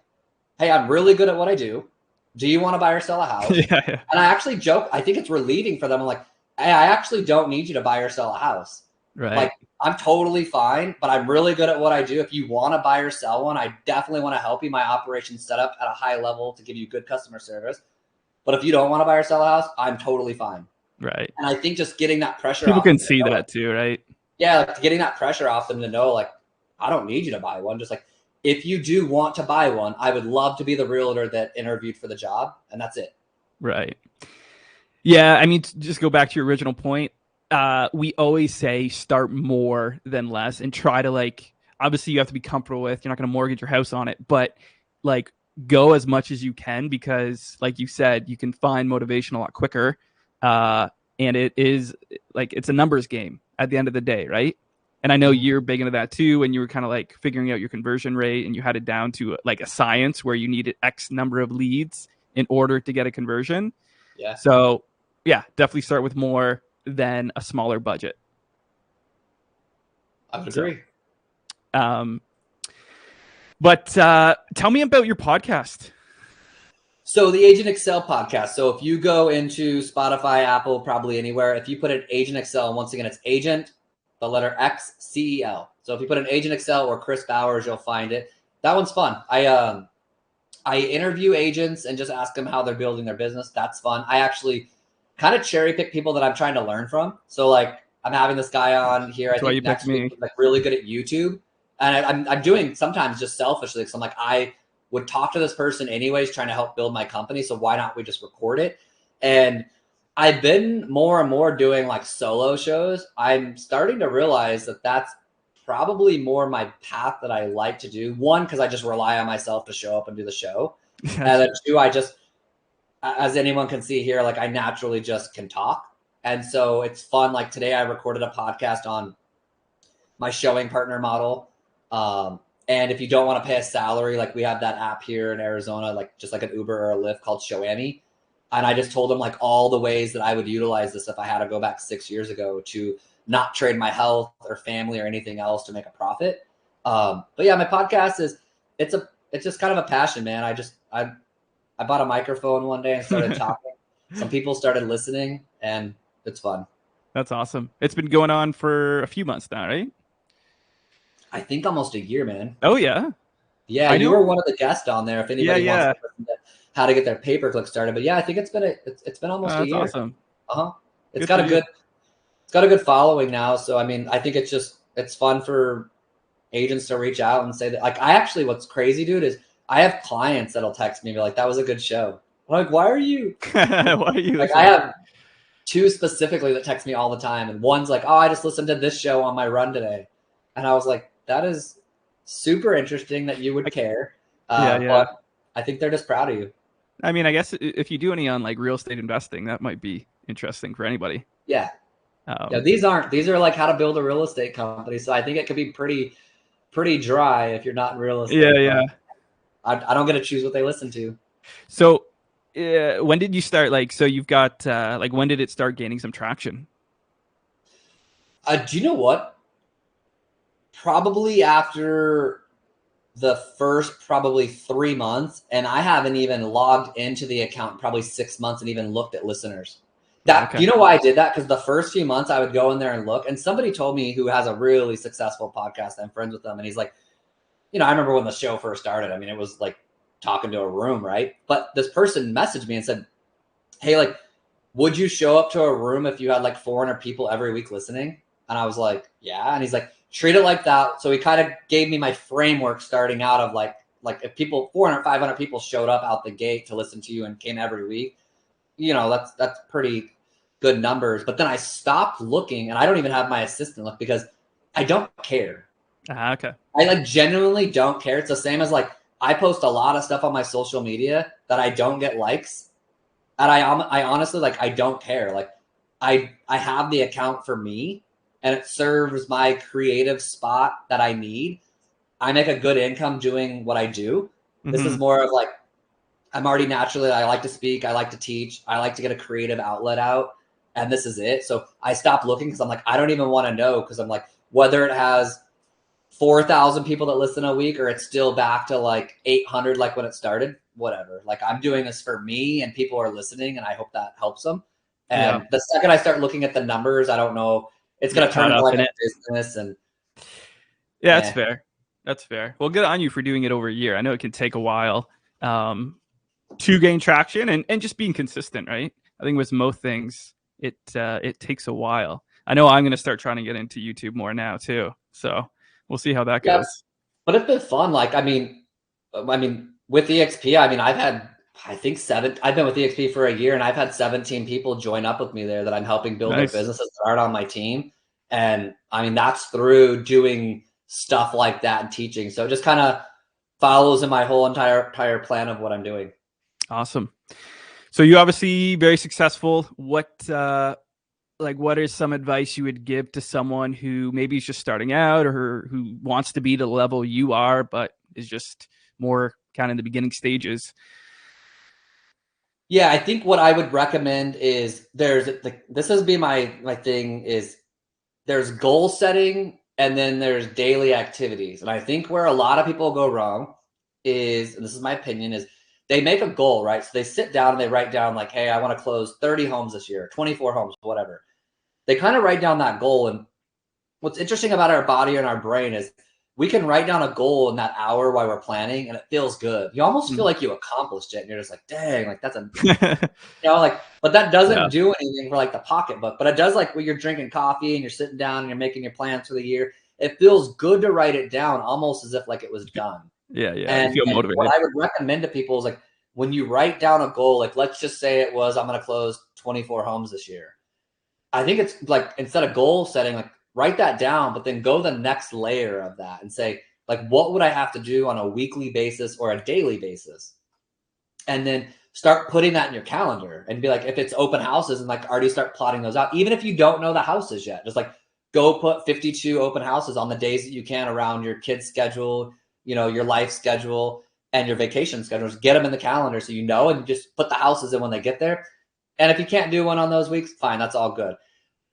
hey, I'm really good at what I do. Do you want to buy or sell a house? Yeah. And I actually joke, I think it's relieving for them. I'm like, hey, I actually don't need you to buy or sell a house. Right. Like, I'm totally fine, but I'm really good at what I do. If you want to buy or sell one, I definitely want to help you. My operation's set up at a high level to give you good customer service. But if you don't want to buy or sell a house, I'm totally fine. Right. And I think just getting that pressure People off can see that too, right? Yeah, like getting that pressure off them to know, like, I don't need you to buy one. Just like, if you do want to buy one, I would love to be the realtor that interviewed for the job, and that's it. Right. Yeah, I mean, just go back to your original point. We always say start more than less and try to, like, obviously you have to be comfortable with, you're not going to mortgage your house on it, but like go as much as you can, because like you said, you can find motivation a lot quicker. And it is like, it's a numbers game at the end of the day, right? And I know you're big into that too. And you were kind of like figuring out your conversion rate, and you had it down to like a science where you needed X number of leads in order to get a conversion. Yeah. So yeah, definitely start with more than a smaller budget. I would agree. But tell me about your podcast. So the AgentXcel podcast. So if you go into Spotify, Apple, probably anywhere, if you put in AgentXcel, and once again, it's Agent, the letter XCEL. So if you put in AgentXcel or Chris Bowers, you'll find it. That one's fun. I interview agents and just ask them how they're building their business. That's fun. I actually kind of cherry pick people that I'm trying to learn from. So like, I'm having this guy on here. That's I think next week, like really good at YouTube. And I'm doing sometimes just selfishly, because I'm like, I would talk to this person anyways, trying to help build my company. So why not we just record it? And I've been more and more doing like solo shows. I'm starting to realize that that's probably more my path that I like to do. One, because I just rely on myself to show up and do the show. And then two, I just, as anyone can see here, like I naturally just can talk. And so it's fun. Like today I recorded a podcast on my showing partner model. And if you don't want to pay a salary, like we have that app here in Arizona, like just like an Uber or a Lyft called Showami. And I just told them like all the ways that I would utilize this if I had to go back 6 years ago to not trade my health or family or anything else to make a profit. But yeah, my podcast it's just kind of a passion, man. I bought a microphone one day and started talking. Some people started listening, and it's fun. That's awesome. It's been going on for a few months now, right? I think almost a year, man. Oh yeah. Yeah, you were one of the guests on there. If anybody wants to listen to how to get their pay-per-click started, but yeah, I think it's been almost a year. Awesome. It's got a good following now. So I mean, I think it's fun for agents to reach out and say that. Like, what's crazy, dude, is I have clients that'll text me and be like, "That was a good show." I'm like, why are you? Like, I have two specifically that text me all the time, and one's like, "Oh, I just listened to this show on my run today." And I was like, that is super interesting that you would care. Yeah, yeah. But I think they're just proud of you. I mean, I guess if you do any on like real estate investing, that might be interesting for anybody. Yeah. Yeah. Um, These are like how to build a real estate company. So I think it could be pretty dry if you're not in real yeah, estate, yeah. but I don't get to choose what they listen to. So, when did you start? Like, so you've got like, when did it start gaining some traction? Do you know what? Probably after the first probably 3 months, and I haven't even logged into the account probably 6 months and even looked at listeners. That, Okay. do you know why I did that? Because the first few months I would go in there and look, and somebody told me who has a really successful podcast. I'm friends with them, and he's like, I remember when the show first started. I mean, it was like talking to a room, right? But this person messaged me and said, "Hey, like, would you show up to a room if you had like 400 people every week listening?" And I was like, "Yeah." And he's like, "Treat it like that." So he kind of gave me my framework starting out of like if people 400, 500 people showed up out the gate to listen to you and came every week, that's pretty good numbers. But then I stopped looking, and I don't even have my assistant look because I don't care. Okay. I like genuinely don't care. It's the same as like I post a lot of stuff on my social media that I don't get likes, and I honestly like I don't care. Like I have the account for me, and it serves my creative spot that I need. I make a good income doing what I do. This is Hmm. more of like I'm already naturally, I like to speak, I like to teach, I like to get a creative outlet out, and this is it. So I stopped looking because I'm like, I don't even want to know, because I'm like, whether it has 4,000 people that listen a week or it's still back to like 800 like when it started, whatever. Like I'm doing this for me and people are listening, and I hope that helps them. Yeah. And the second I start looking at the numbers, I don't know, it's Get going to turn caught into up like in a it. business, and Yeah, that's eh. fair. That's fair. Well, good on you for doing it over a year. I know it can take a while to gain traction and just being consistent, right? I think with most things, it takes a while. I know I'm going to start trying to get into YouTube more now too. So we'll see how that Yeah, goes. but it's been fun. Like, I mean, with EXP, I mean, I think I've been with EXP for a year, and I've had 17 people join up with me there that I'm helping build their Nice. businesses that aren't on my team. And I mean, that's through doing stuff like that and teaching. So it just kind of follows in my whole entire plan of what I'm doing. Awesome. So you obviously very successful. What is some advice you would give to someone who maybe is just starting out or who wants to be the level you are, but is just more kind of in the beginning stages? Yeah, I think what I would recommend is this has been my thing is there's goal setting and then there's daily activities. And I think where a lot of people go wrong is, and this is my opinion, is they make a goal, right? So they sit down and they write down like, hey, I want to close 30 homes this year, 24 homes, whatever. They kind of write down that goal. And what's interesting about our body and our brain is we can write down a goal in that hour while we're planning, and it feels good. You almost feel Mm. like you accomplished it, and you're just like, dang, like that's a like, but that Yeah. doesn't do anything for like the pocketbook. But it does, like when you're drinking coffee and you're sitting down and you're making your plans for the year. It feels good to write it down, almost as if like it was done. Yeah. Yeah. You And feel what motivated. I would recommend to people is like when you write down a goal, like let's just say it was I'm going to close 24 homes this year. I think it's like instead of goal setting, like write that down, but then go the next layer of that and say like what would I have to do on a weekly basis or a daily basis, and then start putting that in your calendar and be like, if it's open houses, and like already start plotting those out, even if you don't know the houses yet, just like go put 52 open houses on the days that you can around your kid's schedule, your life schedule and your vacation schedules. Get them in the calendar so and just put the houses in when they get there. And if you can't do one on those weeks, fine, that's all good.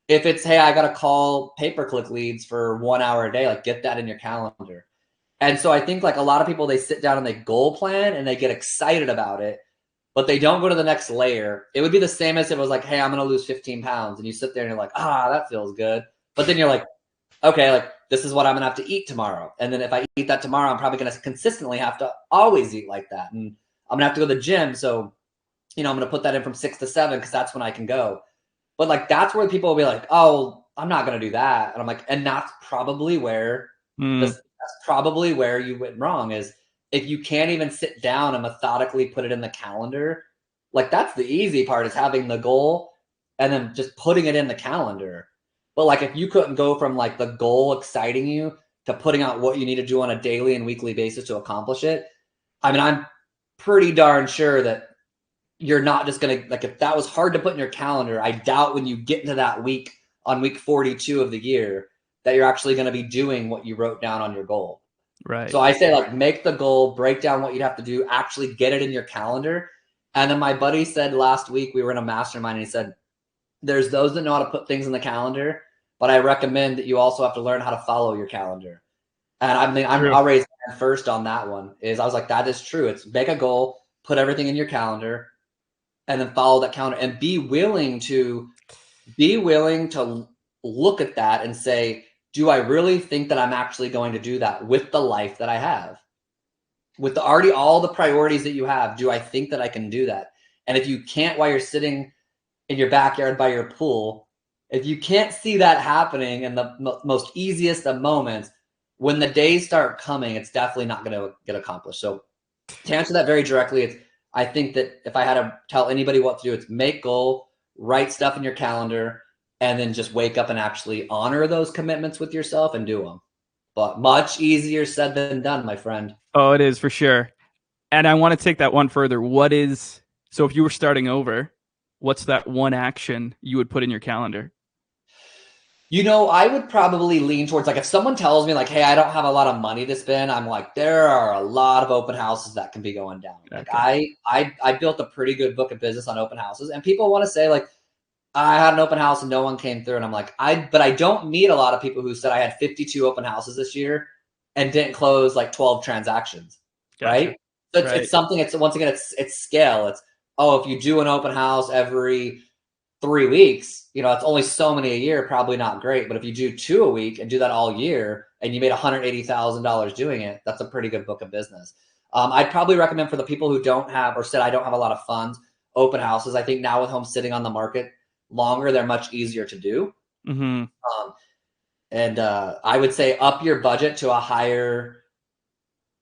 If it's, hey, I got to call pay-per-click leads for 1 hour a day, like get that in your calendar. And so I think like a lot of people, they sit down and they goal plan and they get excited about it, but they don't go to the next layer. It would be the same as if it was like, hey, I'm going to lose 15 pounds. And you sit there and you're like, that feels good. But then you're like, okay, like this is what I'm going to have to eat tomorrow. And then if I eat that tomorrow, I'm probably going to consistently have to always eat like that. And I'm going to have to go to the gym. So, I'm going to put that in from 6 to 7 because that's when I can go. But like, that's where people will be like, oh, I'm not going to do that. And I'm like, and Mm. that's probably where you went wrong is if you can't even sit down and methodically put it in the calendar. Like that's the easy part, is having the goal and then just putting it in the calendar. But like if you couldn't go from like the goal exciting you to putting out what you need to do on a daily and weekly basis to accomplish it, I mean, I'm pretty darn sure that you're not just going to, like, if that was hard to put in your calendar, I doubt when you get into that week on week 42 of the year that you're actually going to be doing what you wrote down on your goal. Right. So I say, like, make the goal, break down what you'd have to do, actually get it in your calendar. And then my buddy said last week, we were in a mastermind, and he said, there's those that know how to put things in the calendar, but I recommend that you also have to learn how to follow your calendar. And I mean, I'll raise my hand first on that one. Is I was like, that is true. It's make a goal, put everything in your calendar, and then follow that calendar, and be willing to look at that and say, do I really think that I'm actually going to do that with the life that I have? With the already all the priorities that you have, do I think that I can do that? And if you can't while you're sitting in your backyard by your pool, if you can't see that happening in the most easiest of moments, when the days start coming, it's definitely not going to get accomplished. So to answer that very directly, I think that if I had to tell anybody what to do, it's make goal, write stuff in your calendar, and then just wake up and actually honor those commitments with yourself and do them. But much easier said than done, my friend. Oh, it is for sure. And I want to take that one further. So if you were starting over, what's that one action you would put in your calendar? You know, I would probably lean towards, like, if someone tells me, like, hey, I don't have a lot of money to spend, I'm like, there are a lot of open houses that can be going down. Like, I built a pretty good book of business on open houses, and people want to say, like, I had an open house and no one came through. And I'm like, but I don't meet a lot of people who said I had 52 open houses this year and didn't close like 12 transactions. Gotcha. Right. So it's something, once again, it's scale. It's, if you do an open house every 3 weeks, it's only so many a year, probably not great. But if you do 2 a week and do that all year and you made $180,000 doing it, that's a pretty good book of business. I'd probably recommend for the people who don't have, or said I don't have a lot of funds, open houses. I think now with homes sitting on the market longer, they're much easier to do. Mm-hmm. And I would say up your budget to a higher.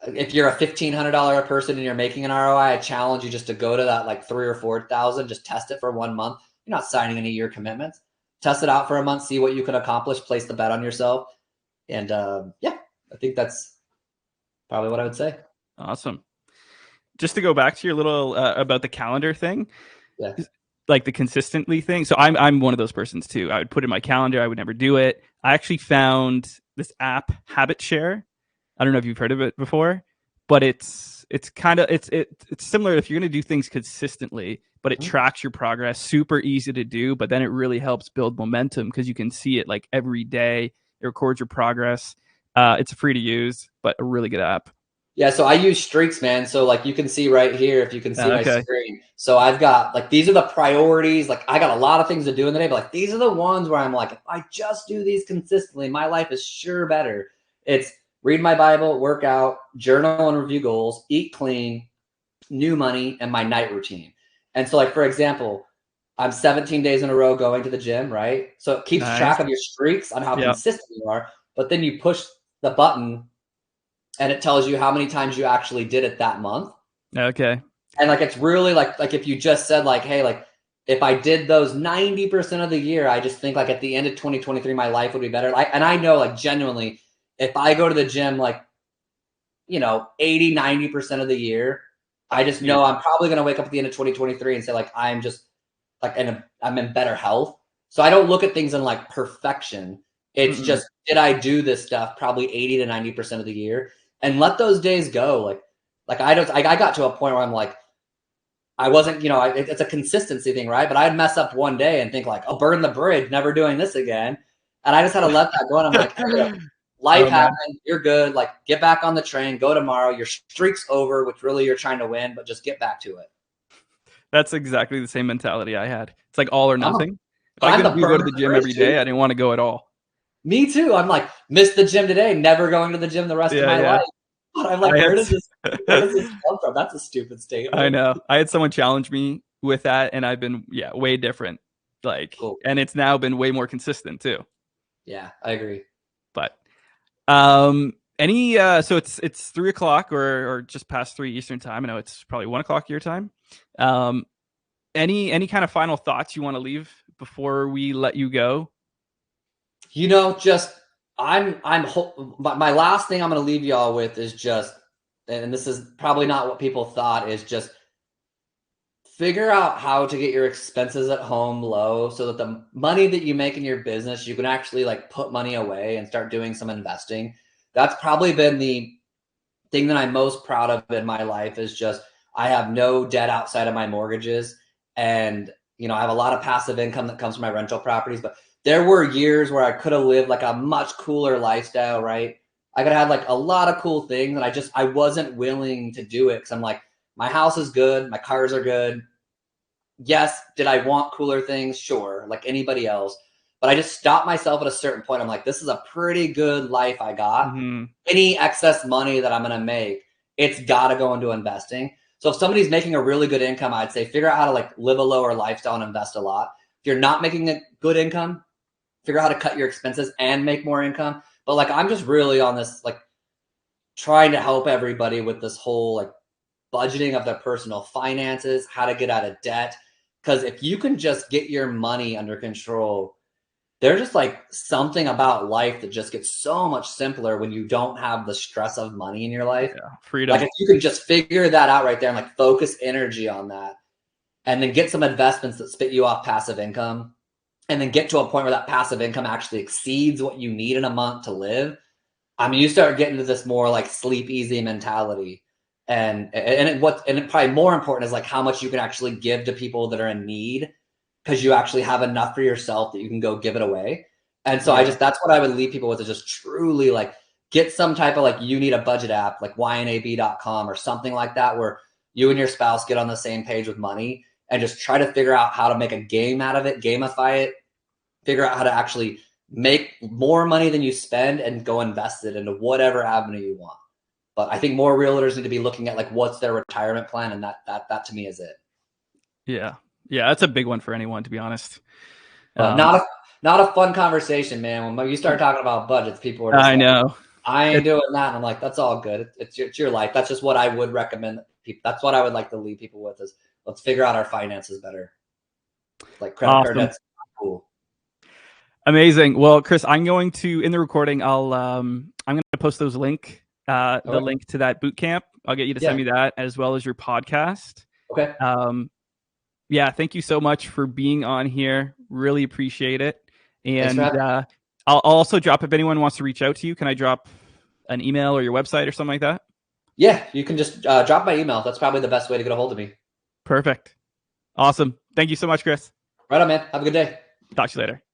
If you're a $1,500 a person and you're making an ROI, I challenge you just to go to that like 3,000 or 4,000. Just test it for 1 month. You're not signing any year commitments. Test it out for a month, see what you can accomplish, place the bet on yourself. And I think that's probably what I would say. Awesome. Just to go back to your little about the calendar thing. Yeah. Like the consistently thing. So I'm one of those persons too. I would put in my calendar. I would never do it. I actually found this app, Habit Share. I don't know if you've heard of it before, but it's kind of it's similar. If you're going to do things consistently, but it tracks your progress, super easy to do. But then it really helps build momentum because you can see it like every day. It records your progress. It's free to use, but a really good app. Yeah, so I use streaks, man. So like you can see right here, if you can see my screen. So I've got like, these are the priorities. Like I got a lot of things to do in the day, but like these are the ones where I'm like, if I just do these consistently, my life is sure better. It's read my Bible, work out, journal and review goals, eat clean, new money, and my night routine. And so like, for example, I'm 17 days in a row going to the gym, right? So it keeps track of your streaks on how consistent you are, but then you push the button and it tells you how many times you actually did it that month. Okay. And like, it's really like if you just said like, hey, like if I did those 90% of the year, I just think like at the end of 2023, my life would be better. And I know like genuinely, if I go to the gym, like, 80, 90% of the year, I just know I'm probably going to wake up at the end of 2023 and say like, I'm just like, I'm in better health. So I don't look at things in like perfection. It's just, did I do this stuff probably 80 to 90% of the year? And let those days go. Like I got to a point where I'm like, I wasn't, it's a consistency thing, right? But I'd mess up one day and think like, oh, burn the bridge, never doing this again. And I just had to let that go. And I'm like, hey, life happened. You're good. Like, get back on the train. Go tomorrow. Your streak's over, which really you're trying to win, but just get back to it. That's exactly the same mentality I had. It's like all or nothing. If I couldn't go to the gym every day, I didn't want to go at all. Me too. I'm like, missed the gym today, never going to the gym the rest of my life. But I'm like, where does this come from? That's a stupid statement. I know. I had someone challenge me with that, and I've been way different. Like, cool. And it's now been way more consistent too. Yeah, I agree. But any so it's 3:00 or just past 3 Eastern time. I know it's probably 1:00 your time. Any kind of final thoughts you want to leave before we let you go? Just my last thing I'm going to leave y'all with is just, and this is probably not what people thought, is just figure out how to get your expenses at home low so that the money that you make in your business, you can actually like put money away and start doing some investing. That's probably been the thing that I'm most proud of in my life, is just I have no debt outside of my mortgages. And, you know, I have a lot of passive income that comes from my rental properties, but there were years where I could have lived like a much cooler lifestyle, right? I could have had like a lot of cool things, and I wasn't willing to do it because I'm like, my house is good, my cars are good. Yes, did I want cooler things? Sure, like anybody else. But I just stopped myself at a certain point. I'm like, this is a pretty good life I got. Mm-hmm. Any excess money that I'm going to make, it's got to go into investing. So if somebody's making a really good income, I'd say figure out how to like live a lower lifestyle and invest a lot. If you're not making a good income, figure out how to cut your expenses and make more income. But like, I'm just really on this, like trying to help everybody with this whole like budgeting of their personal finances, how to get out of debt. Because if you can just get your money under control, there's just like something about life that just gets so much simpler when you don't have the stress of money in your life. Yeah, freedom. Like if you can just figure that out right there and like focus energy on that, and then get some investments that spit you off passive income, and then get to a point where that passive income actually exceeds what you need in a month to live. I mean, you start getting to this more like sleep easy mentality. And probably more important is like how much you can actually give to people that are in need, because you actually have enough for yourself that you can go give it away. And so that's what I would leave people with, is just truly like get some type of like, you need a budget app like ynab.com or something like that, where you and your spouse get on the same page with money and just try to figure out how to make a game out of it, gamify it, figure out how to actually make more money than you spend and go invest it into whatever avenue you want. But I think more realtors need to be looking at like what's their retirement plan, and that to me is it. Yeah, that's a big one for anyone, to be honest. But not a fun conversation, man. When you start talking about budgets, people are just I know. I ain't doing that. And I'm like, that's all good. It's your life. That's just what I would recommend people. That's what I would like to leave people with, is let's figure out our finances better. Like credit card debt's cool. Amazing. Well, Chris, I'm going to, in the recording, I'm going to post the link to that boot camp. I'll get you to send me that, as well as your podcast. Okay. Yeah, thank you so much for being on here. Really appreciate it. And I'll also drop, if anyone wants to reach out to you, can I drop an email or your website or something like that? Yeah, you can just drop my email. That's probably the best way to get a hold of me. Perfect. Awesome. Thank you so much, Chris. Right on, man. Have a good day. Talk to you later.